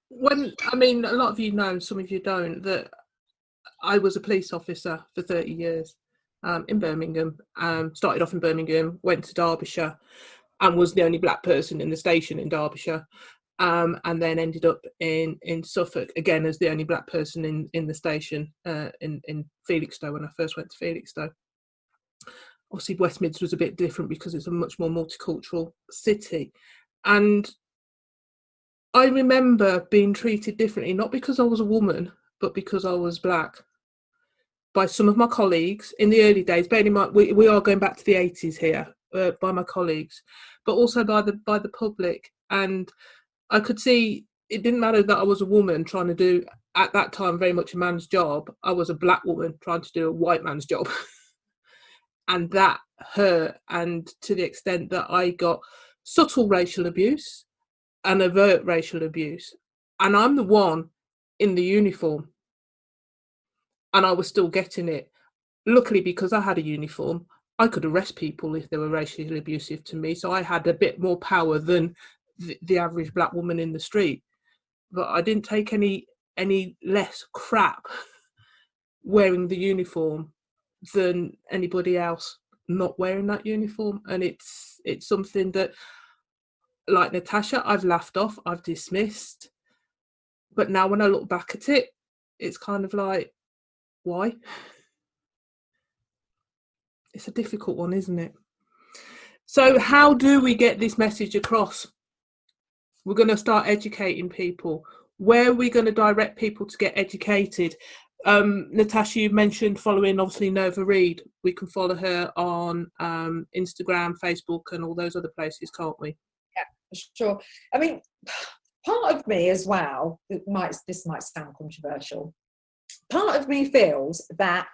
Speaker 1: When, I mean, a lot of you know, some of you don't, that I was a police officer for 30 years in Birmingham. Started off in Birmingham, went to Derbyshire, and was the only black person in the station in Derbyshire, and then ended up in Suffolk, again as the only black person in the station in Felixstowe when I first went to Felixstowe. Obviously West Mids was a bit different because it's a much more multicultural city. And I remember being treated differently, not because I was a woman, but because I was black, by some of my colleagues in the early days. Bearing in mind, we are going back to the 80s here, by my colleagues, but also by the public. And I could see it didn't matter that I was a woman trying to do, at that time, very much a man's job. I was a black woman trying to do a white man's job. And that hurt, and to the extent that I got subtle racial abuse and overt racial abuse. And I'm the one in the uniform, and I was still getting it. Luckily, because I had a uniform, I could arrest people if they were racially abusive to me. So I had a bit more power than the average black woman in the street. But I didn't take any less crap wearing the uniform than anybody else not wearing that uniform. And it's something that, like Natasha, I've laughed off, I've dismissed. But now when I look back at it, it's kind of like, why? It's a difficult one, isn't it? So how do we get this message across? We're going to start educating people. Where are we going to direct people to get educated? Natasha, you mentioned following, obviously, Nova Reid. We can follow her on Instagram, Facebook, and all those other places, can't we?
Speaker 5: Yeah, sure. I mean, part of me as well, this might sound controversial, part of me feels that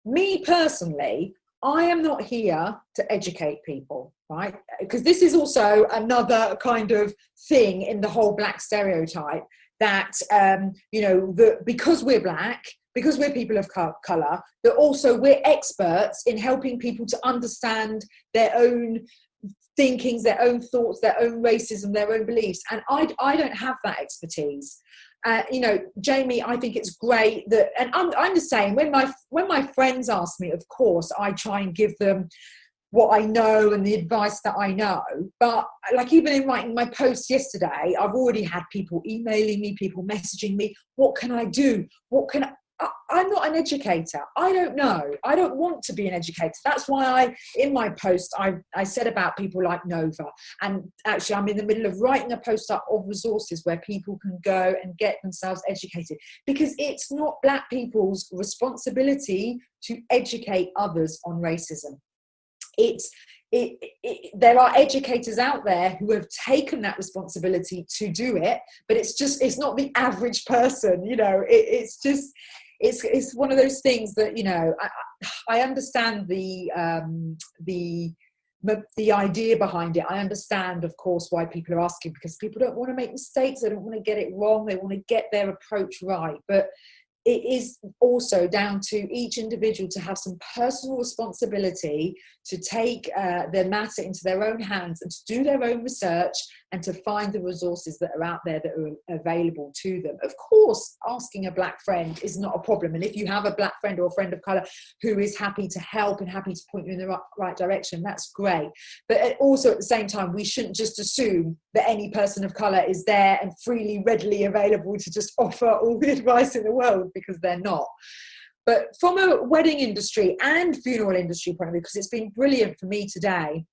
Speaker 5: me personally, I am not here to educate people, right? Because this is also another kind of thing in the whole black stereotype that, because we're black, because we're people of colour, that also we're experts in helping people to understand their own thinkings, their own thoughts, their own racism, their own beliefs. And I don't have that expertise. Jamie, I think it's great that, and I'm the same. When my friends ask me, of course, I try and give them what I know and the advice that I know. But like, even in writing my post yesterday, I've already had people emailing me, people messaging me. What can I do? I'm not an educator. I don't know. I don't want to be an educator. That's why in my post, I said about people like Nova. And actually, I'm in the middle of writing a post up of resources where people can go and get themselves educated. Because it's not black people's responsibility to educate others on racism. There are educators out there who have taken that responsibility to do it, but it's not the average person, it's one of those things that, I understand the idea behind it. I understand, of course, why people are asking, because people don't want to make mistakes. They don't want to get it wrong. They want to get their approach right. But it is also down to each individual to have some personal responsibility to take their matter into their own hands and to do their own research and to find the resources that are out there that are available to them. Of course, asking a black friend is not a problem. And if you have a black friend or a friend of colour who is happy to help and happy to point you in the right direction, that's great. But also at the same time, we shouldn't just assume that any person of colour is there and freely, readily available to just offer all the advice in the world, because they're not. But from a wedding industry and funeral industry point of view, because it's been brilliant for me today,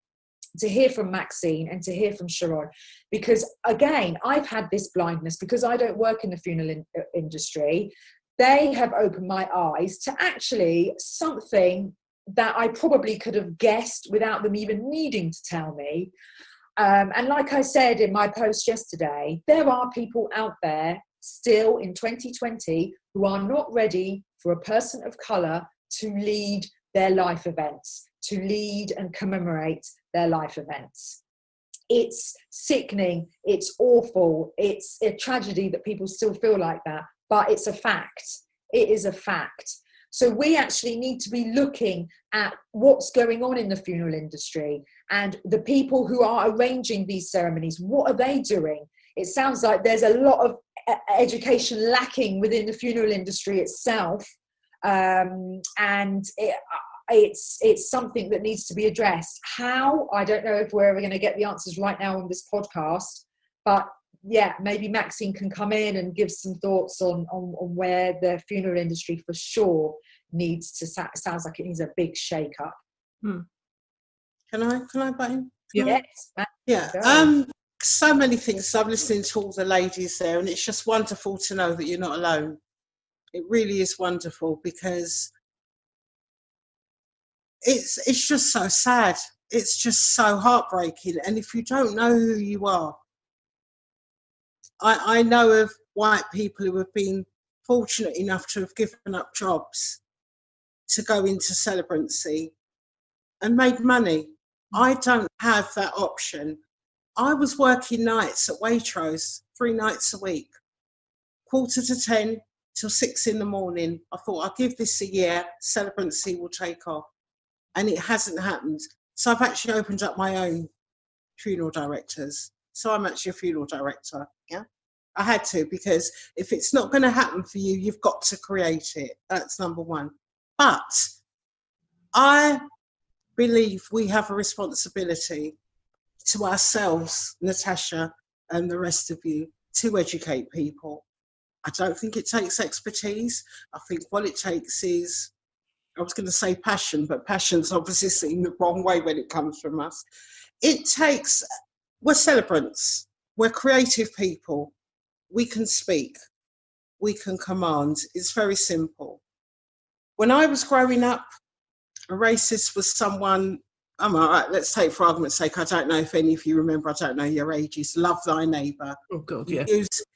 Speaker 5: to hear from Maxine and to hear from Sheron, because again, I've had this blindness because I don't work in the funeral industry. They have opened my eyes to actually something that I probably could have guessed without them even needing to tell me. And like I said in my post yesterday, there are people out there still in 2020 who are not ready for a person of colour to lead their life events, to lead and commemorate their life events. It's sickening, it's awful, it's a tragedy that people still feel like that, but it's a fact. It is a fact. So we actually need to be looking at what's going on in the funeral industry and the people who are arranging these ceremonies. What are they doing? It sounds like there's a lot of education lacking within the funeral industry itself, and it's something that needs to be addressed. How? I don't know if we're ever going to get the answers right now on this podcast, but yeah, maybe Maxine can come in and give some thoughts on where the funeral industry for sure needs to, sounds like it needs a big shake up.
Speaker 6: Can I butt in?
Speaker 5: Yes.
Speaker 6: Yeah. So many things. I'm listening to all the ladies there, and it's just wonderful to know that you're not alone. It really is wonderful, because it's just so sad. It's just so heartbreaking. And if you don't know who you are, I know of white people who have been fortunate enough to have given up jobs to go into celebrancy and made money. I don't have that option. I was working nights at Waitrose 3 nights a week, 9:45 till 6 in the morning. I thought, I'll give this a year, celebrancy will take off. And it hasn't happened. So I've actually opened up my own funeral directors. So I'm actually a funeral director, yeah? I had to, because if it's not going to happen for you, you've got to create it. That's number one. But I believe we have a responsibility to ourselves, Natasha and the rest of you, to educate people. I don't think it takes expertise. I think what it takes is, I was going to say passion, but passion's obviously seen the wrong way when it comes from us. It takes, we're celebrants, we're creative people. We can speak, we can command. It's very simple. When I was growing up, a racist was someone, all right, let's take for argument's sake, I don't know if any of you remember, I don't know your ages, love thy neighbour.
Speaker 1: Oh God,
Speaker 6: you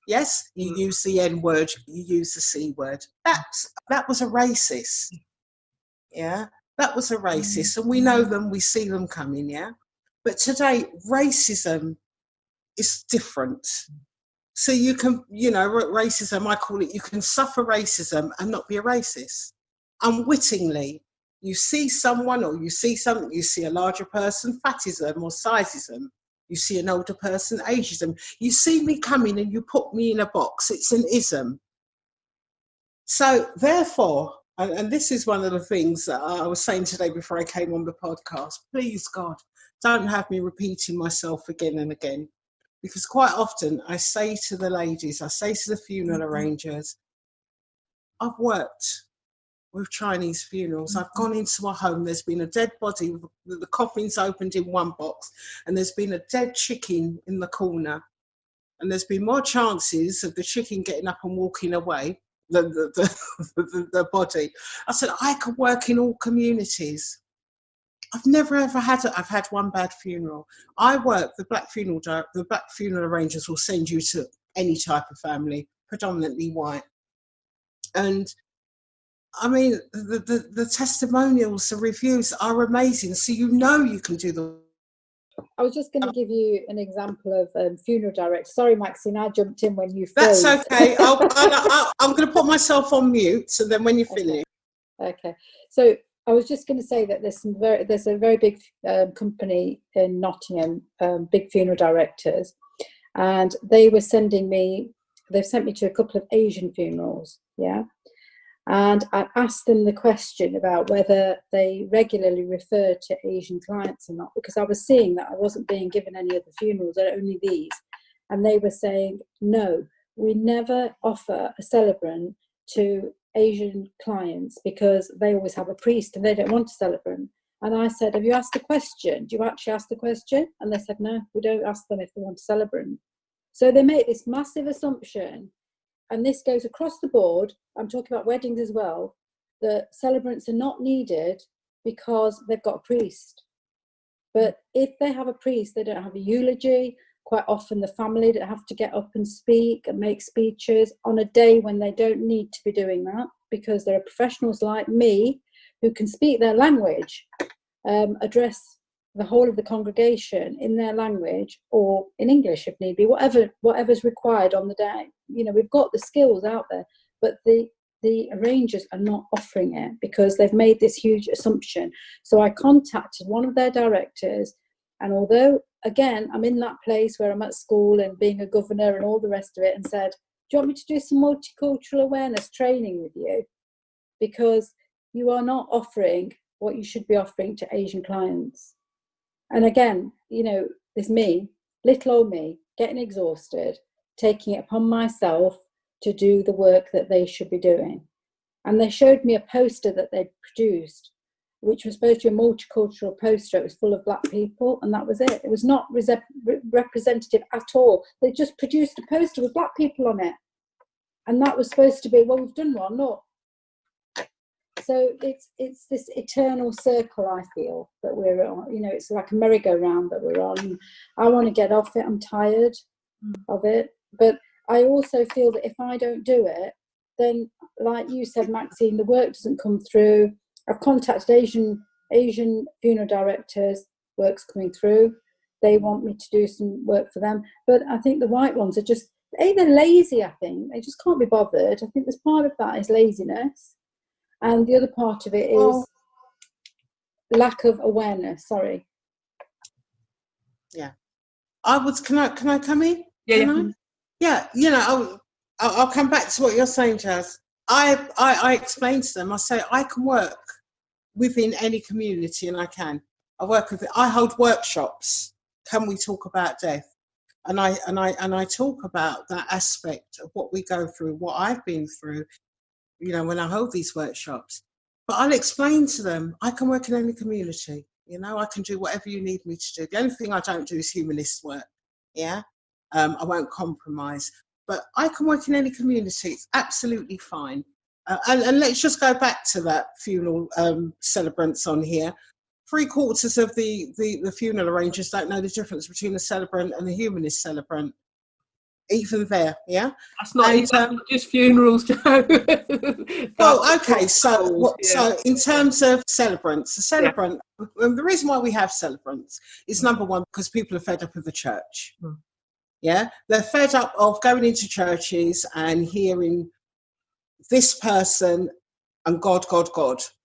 Speaker 1: yeah.
Speaker 6: use the N word, you use the C word. That was a racist. Yeah, that was a racist. And we know them, we see them coming, yeah? But today, racism is different. So you can, racism, I call it, you can suffer racism and not be a racist. Unwittingly, you see someone or you see something, you see a larger person, fatism or sizeism. You see an older person, ageism. You see me coming and you put me in a box. It's an ism. So therefore, and this is one of the things that I was saying today before I came on the podcast, please God, don't have me repeating myself again and again. Because quite often I say to the ladies, I say to the funeral arrangers, I've worked with Chinese funerals. I've gone into a home, there's been a dead body, the coffin's opened in one box, and there's been a dead chicken in the corner. And there's been more chances of the chicken getting up and walking away than the body. I said, I could work in all communities. I've never ever I've had one bad funeral. I work, the black funeral arrangers will send you to any type of family, predominantly white. And I mean, the testimonials, the reviews are amazing. So you can do the.
Speaker 3: I was just going to give you an example of funeral director. Sorry, Maxine, I jumped in when you froze.
Speaker 6: That's okay. I'm going to put myself on mute, so then when you finish.
Speaker 3: Okay. So I was just going to say that there's a very big company in Nottingham, big funeral directors, and they've sent me to a couple of Asian funerals, yeah. And I asked them the question about whether they regularly refer to Asian clients or not, because I was seeing that I wasn't being given any other funerals, only these. And they were saying, no, we never offer a celebrant to Asian clients because they always have a priest and they don't want a celebrant. And I said, have you asked the question? Do you actually ask the question? And they said, no, we don't ask them if they want a celebrant. So they make this massive assumption, and this goes across the board. I'm talking about weddings as well, that celebrants are not needed because they've got a priest. But if they have a priest, they don't have a eulogy. Quite often the family that have to get up and speak and make speeches on a day when they don't need to be doing that, because there are professionals like me who can speak their language, address the whole of the congregation in their language or in English if need be, whatever's required on the day. You know, we've got the skills out there, but the arrangers are not offering it because they've made this huge assumption. So I contacted one of their directors, and although, again, I'm in that place where I'm at school and being a governor and all the rest of it, and said, do you want me to do some multicultural awareness training with you? Because you are not offering what you should be offering to Asian clients. And again, you know, there's me, little old me, getting exhausted, taking it upon myself to do the work that they should be doing. And they showed me a poster that they'd produced, which was supposed to be a multicultural poster. It was full of black people, and that was it. It was not representative at all. They just produced a poster with black people on it. And that was supposed to be, well, we've done one, look. So it's this eternal circle, I feel, that we're on. You know, it's like a merry-go-round that we're on. I want to get off it. I'm tired of it. But I also feel that if I don't do it, then, like you said, Maxine, the work doesn't come through. I've contacted Asian funeral directors, work's coming through. They want me to do some work for them. But I think the white ones are just, they're lazy, I think. They just can't be bothered. I think there's part of that is laziness. And the other part of it is lack of awareness. Sorry.
Speaker 6: Yeah. Can I come in?
Speaker 1: Yeah.
Speaker 6: Yeah, you know, I'll come back to what you're saying, Jazz. I explained to them, I say, I can work within any community, and I can. I hold workshops. Can we talk about death? And I talk about that aspect of what we go through, what I've been through, you know, when I hold these workshops. But I'll explain to them, I can work in any community. You know, I can do whatever you need me to do. The only thing I don't do is humanist work. Yeah. I won't compromise, but I can work in any community. It's absolutely fine. And let's just go back to that funeral celebrants on here. 3/4 of the funeral arrangers don't know the difference between a celebrant and a humanist celebrant. Even there, yeah?
Speaker 1: That's not just funerals, Joe.
Speaker 6: Well, okay, so in terms of celebrants, the celebrant, the reason why we have celebrants is, number one, because people are fed up of the church. Yeah, they're fed up of going into churches and hearing this person and God,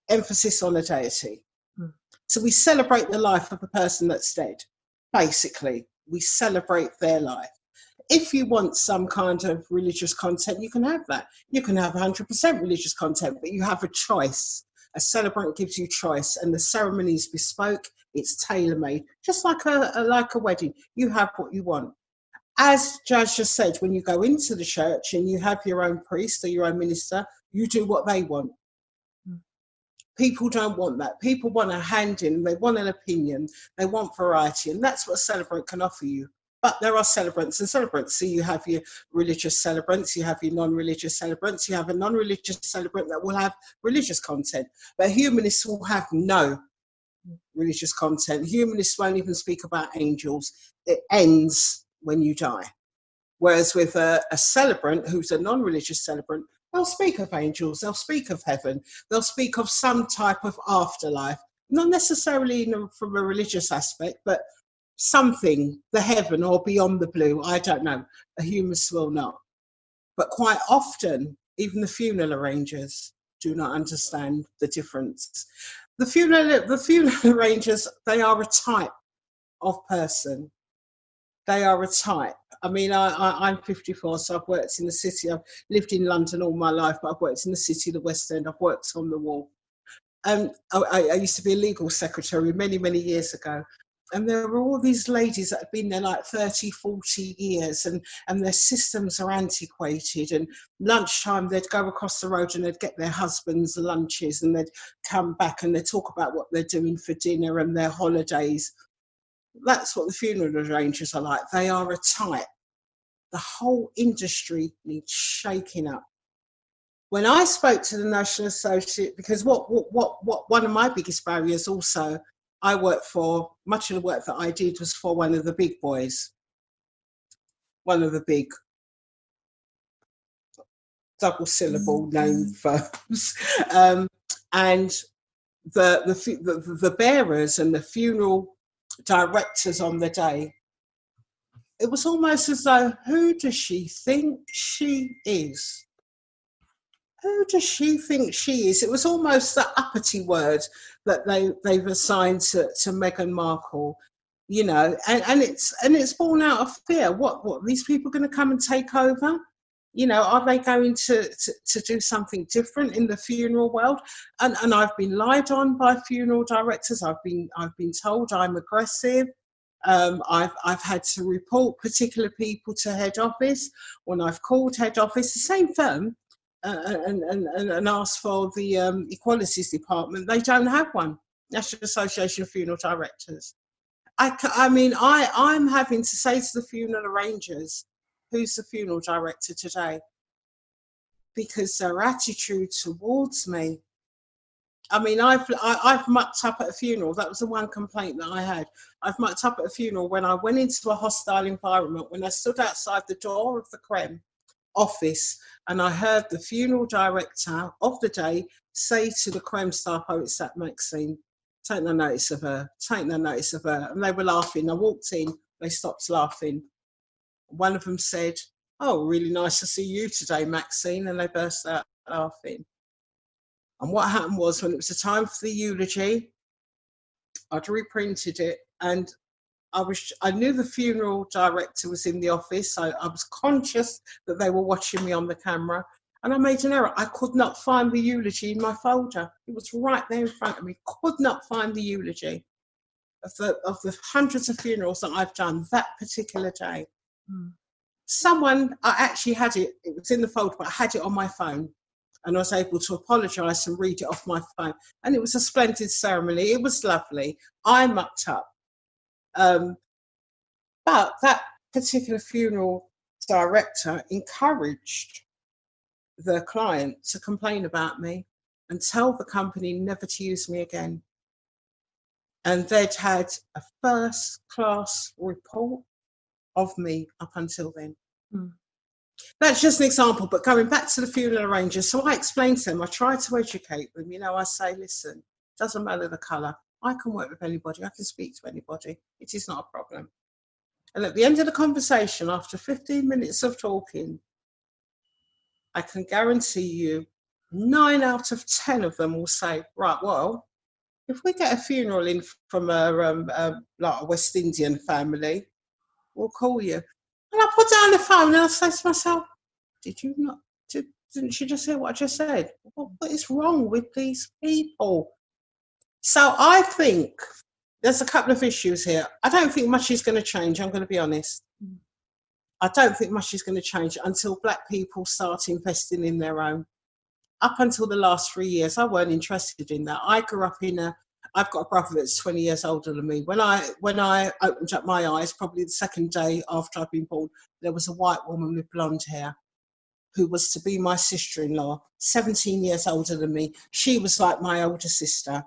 Speaker 6: emphasis on a deity. So we celebrate the life of the person that's dead. Basically, we celebrate their life. If you want some kind of religious content, you can have that. You can have 100% religious content, but you have a choice. A celebrant gives you choice, and the ceremony is bespoke. It's tailor-made, just like a wedding. You have what you want. As Jazz just said, when you go into the church and you have your own priest or your own minister, you do what they want. People don't want that. People want a hand in, they want an opinion, they want variety, and that's what a celebrant can offer you. But there are celebrants and celebrants. So you have your religious celebrants, you have your non-religious celebrants, you have a non-religious celebrant that will have religious content. But humanists will have no religious content. Humanists won't even speak about angels. It ends when you die. Whereas with a celebrant who's a non-religious celebrant, they'll speak of angels, they'll speak of heaven, they'll speak of some type of afterlife, not necessarily from a religious aspect, but something, the heaven or beyond the blue, I don't know. A humanist will not. But quite often, even the funeral arrangers do not understand the difference. The funeral arrangers, they are a type of person. They are a type. I mean, I'm 54, so I've worked in the city. I've lived in London all my life, but I've worked in the city, the West End. I've worked on the wall. I used to be a legal secretary many, many years ago. And there were all these ladies that had been there like 30, 40 years, and their systems are antiquated. And lunchtime, they'd go across the road and they'd get their husbands' lunches, and they'd come back and they'd talk about what they're doing for dinner and their holidays. That's what the funeral arrangers are like. They are a type. The whole industry needs shaking up. When I spoke to the National Associate, because what one of my biggest barriers also, I worked for, much of the work that I did was for one of the big boys, one of the big double syllable name firms, and the bearers and the funeral directors on the day, it was almost as though, who does she think she is? Who does she think she is? It was almost the uppity word that they've assigned to Meghan Markle, you know, and it's born out of fear. What these people going to come and take over? You know, are they going to do something different in the funeral world? And I've been lied on by funeral directors. I've been told I'm aggressive. I've had to report particular people to head office. When I've called head office, the same firm, and asked for the Equalities Department, they don't have one. National Association of Funeral Directors. I'm having to say to the funeral arrangers, who's the funeral director today? Because their attitude towards me. I mean, I've mucked up at a funeral. That was the one complaint that I had. I've mucked up at a funeral when I went into a hostile environment, when I stood outside the door of the Creme office and I heard the funeral director of the day say to the Creme star poet sat Maxine, take no notice of her, take no notice of her. And they were laughing. I walked in, they stopped laughing. One of them said, oh, really nice to see you today, Maxine. And they burst out laughing. And what happened was, when it was the time for the eulogy, I'd reprinted it, and I knew the funeral director was in the office, so I was conscious that they were watching me on the camera, and I made an error. I could not find the eulogy in my folder. It was right there in front of me. Could not find the eulogy of the hundreds of funerals that I've done that particular day. Someone, I actually had it was in the folder, but I had it on my phone. And I was able to apologise and read it off my phone. And it was a splendid ceremony. It was lovely. I mucked up. But that particular funeral director encouraged the client to complain about me and tell the company never to use me again. And they'd had a first-class report of me up until then. That's just an example, but going back to the funeral arrangers, so I explained to them, I try to educate them, you know, I say, listen, doesn't matter the colour, I can work with anybody, I can speak to anybody, it is not a problem. And at the end of the conversation, after 15 minutes of talking, I can guarantee you 9 out of 10 of them will say, right, well, if we get a funeral in from like a West Indian family, we'll call you. And I put down the phone and I say to myself, didn't you just hear what I just said? What is wrong with these people? So I think there's a couple of issues here. I don't think much is going to change, I'm going to be honest. I don't think much is going to change until Black people start investing in their own. Up until the last 3 years, I weren't interested in that. I grew up I've got a brother that's 20 years older than me. When I opened up my eyes, probably the second day after I'd been born, there was a white woman with blonde hair who was to be my sister-in-law, 17 years older than me. She was like my older sister.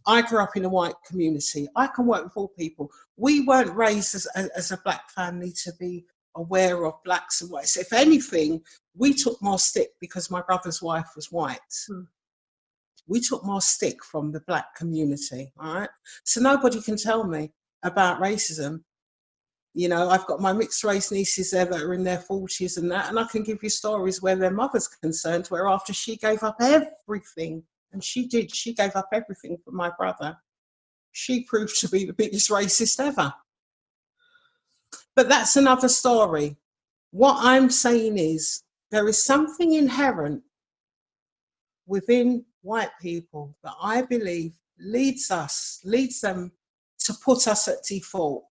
Speaker 6: I grew up in a white community. I can work with all people. We weren't raised as a Black family to be aware of Blacks and whites. If anything, we took more stick because my brother's wife was white. We took more stick from the Black community, all right? So nobody can tell me about racism. You know, I've got my mixed race nieces there that are in their 40s and that, and I can give you stories where their mother's concerned, where after she gave up everything, and she gave up everything for my brother, she proved to be the biggest racist ever. But that's another story. What I'm saying is there is something inherent within white people that I believe leads them to put us at default.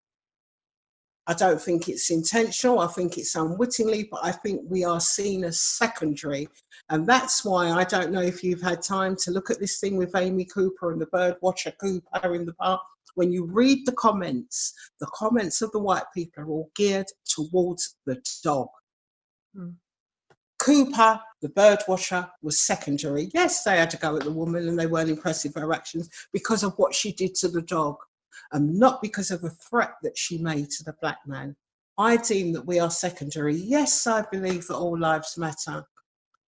Speaker 6: I don't think it's intentional. I think it's unwittingly, but I think we are seen as secondary. And that's why I don't know if you've had time to look at this thing with Amy Cooper and the bird watcher Cooper in the park. When you read the comments of the white people are all geared towards the dog. Mm. Cooper, the bird watcher, was secondary. Yes, they had to go at the woman and they weren't impressed with her actions because of what she did to the dog, and not because of a threat that she made to the black man. I deem that we are secondary. Yes, I believe that all lives matter,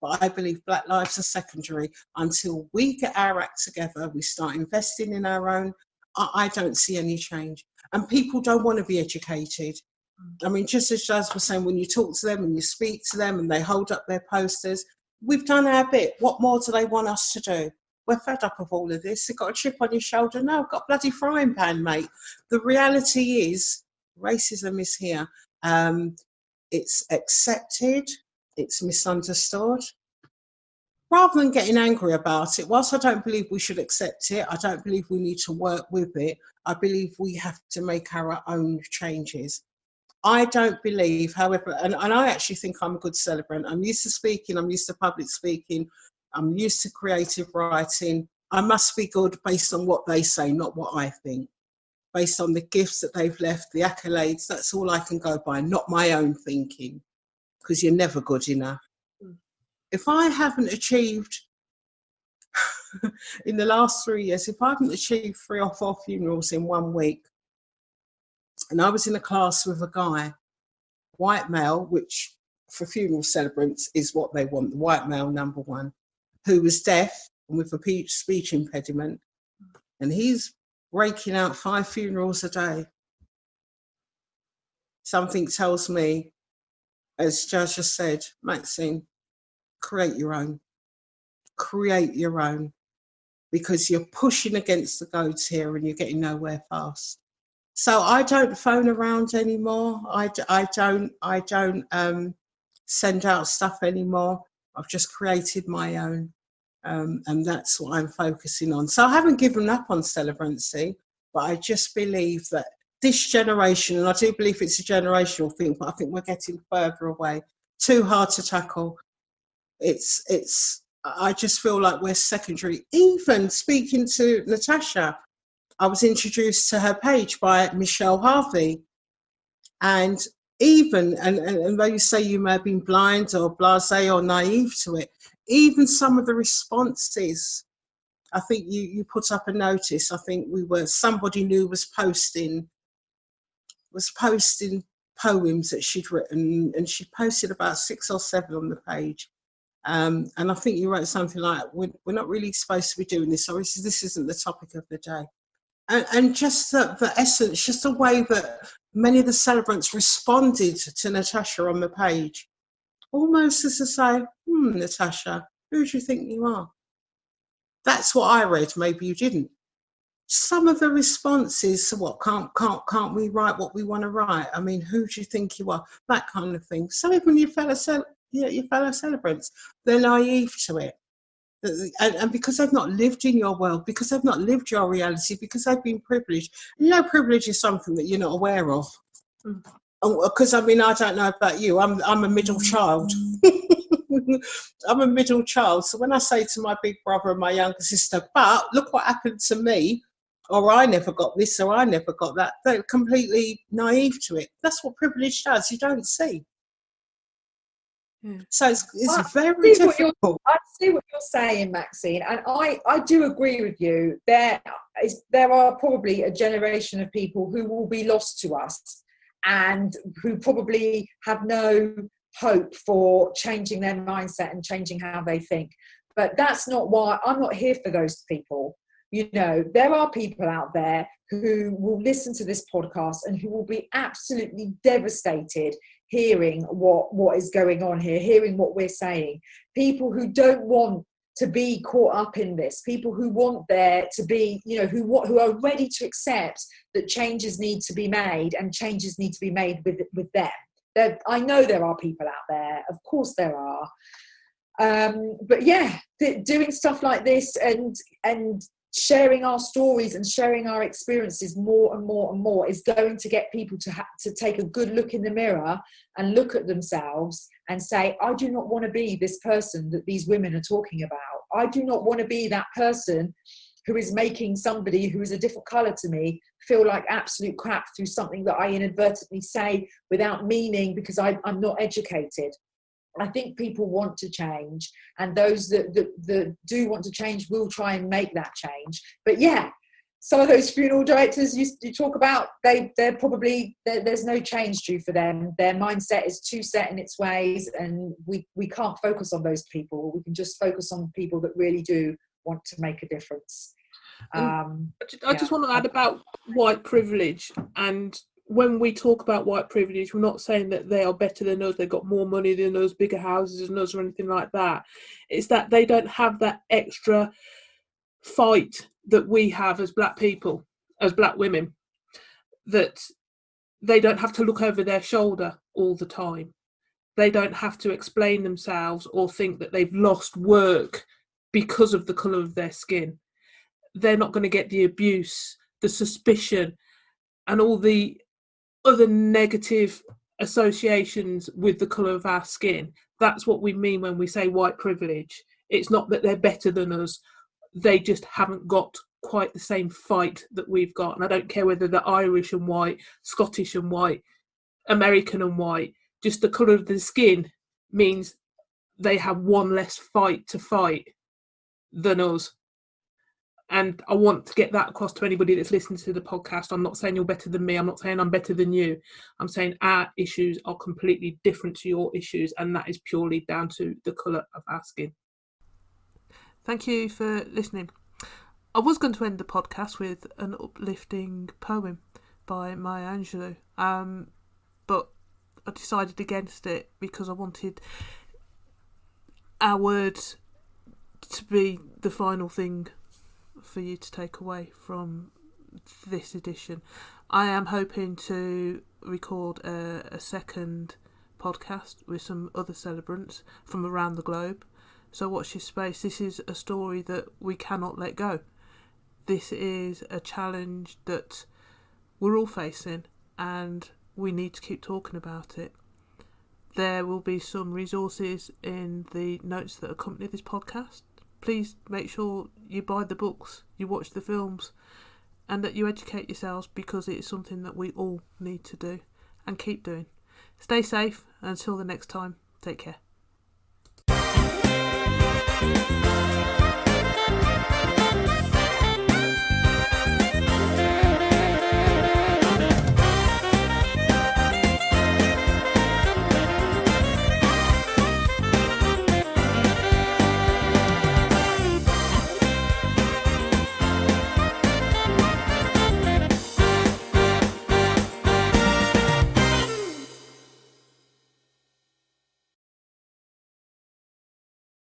Speaker 6: but I believe black lives are secondary until we get our act together, we start investing in our own. I don't see any change. And people don't want to be educated. I mean, just as Jazz was saying, when you talk to them and you speak to them and they hold up their posters, we've done our bit. What more do they want us to do? We're fed up of all of this. You've got a chip on your shoulder. No, I've got a bloody frying pan, mate. The reality is, racism is here. It's accepted. It's misunderstood. Rather than getting angry about it, whilst I don't believe we should accept it, I don't believe we need to work with it, I believe we have to make our own changes. I don't believe, however, and I actually think I'm a good celebrant. I'm used to speaking, I'm used to public speaking, I'm used to creative writing. I must be good based on what they say, not what I think. Based on the gifts that they've left, the accolades, that's all I can go by, not my own thinking, because you're never good enough. If I haven't achieved, in the last 3 years, if I haven't achieved 3 or 4 funerals in 1 week, and I was in a class with a guy, white male, which for funeral celebrants is what they want, the white male number one, who was deaf and with a speech impediment, and he's raking out 5 funerals a day. Something tells me, as Jazz just said, Maxine, create your own. Create your own, because you're pushing against the goads here and you're getting nowhere fast. So I don't phone around anymore. I don't send out stuff anymore. I've just created my own, and that's what I'm focusing on. So I haven't given up on celebrancy, but I just believe that this generation, and I do believe it's a generational thing, but I think we're getting further away. Too hard to tackle. I just feel like we're secondary. Even speaking to Natasha, I was introduced to her page by Michelle Harvey. And even, and though you say you may have been blind or blasé or naive to it, even some of the responses, I think you put up a notice. I think somebody new was posting poems that she'd written, and she posted about 6 or 7 on the page. And I think you wrote something like, we're not really supposed to be doing this, or this isn't the topic of the day. And just the essence, just the way that many of the celebrants responded to Natasha on the page, almost as to say, Natasha, who do you think you are? That's what I read, maybe you didn't. Some of the responses to what, can't we write what we want to write? I mean, who do you think you are? That kind of thing. So even your fellow celebrants, they're naive to it. And because they've not lived in your world, because they've not lived your reality, because they've been privileged. You know, privilege is something that you're not aware of. Because, I mean, I don't know about you, I'm a middle child. I'm a middle child. So when I say to my big brother and my younger sister, but look what happened to me, or I never got this, or I never got that, they're completely naive to it. That's what privilege does. You don't see. So it's very difficult.
Speaker 5: I see what you're saying, Maxine, and I do agree with you. There are probably a generation of people who will be lost to us and who probably have no hope for changing their mindset and changing how they think. But that's not why I'm not here for those people. You know, there are people out there who will listen to this podcast and who will be absolutely devastated hearing what is going on here, hearing what we're saying. People who don't want to be caught up in this, people who want there to be, you know, who are ready to accept that changes need to be made, and changes need to be made with them. I know there are people out there, of course there are. But yeah, doing stuff like this and sharing our stories and sharing our experiences more and more and more is going to get people to take a good look in the mirror and look at themselves and say, I do not want to be this person that these women are talking about. I do not want to be that person who is making somebody who is a different colour to me feel like absolute crap through something that I inadvertently say without meaning because I'm not educated. I think people want to change, and those that do want to change will try and make that change. But yeah, some of those funeral directors you talk about, they're probably, there's no change due for them. Their mindset is too set in its ways, and we can't focus on those people. We can just focus on people that really do want to make a difference.
Speaker 1: I just want to add about white privilege, and when we talk about white privilege, we're not saying that they are better than us, they've got more money than us, bigger houses than us, or anything like that. It's that they don't have that extra fight that we have as black people, as black women, that they don't have to look over their shoulder all the time. They don't have to explain themselves or think that they've lost work because of the colour of their skin. They're not going to get the abuse, the suspicion, and all the other negative associations with the colour of our skin. That's what we mean when we say white privilege. It's not that they're better than us. They just haven't got quite the same fight that we've got. And I don't care whether they're Irish and white, Scottish and white, American and white. Just the colour of the skin means they have one less fight to fight than us. And I want to get that across to anybody that's listening to the podcast. I'm not saying you're better than me. I'm not saying I'm better than you. I'm saying our issues are completely different to your issues, and that is purely down to the colour of our skin. Thank you for listening. I was going to end the podcast with an uplifting poem by Maya Angelou, but I decided against it because I wanted our words to be the final thing for you to take away from this edition. I am hoping to record a second podcast with some other celebrants from around the globe. So watch this space. This is a story that we cannot let go. This is a challenge that we're all facing, and we need to keep talking about it. There will be some resources in the notes that accompany this podcast. Please make sure you buy the books, you watch the films, and that you educate yourselves, because it's something that we all need to do and keep doing. Stay safe. Until the next time, take care.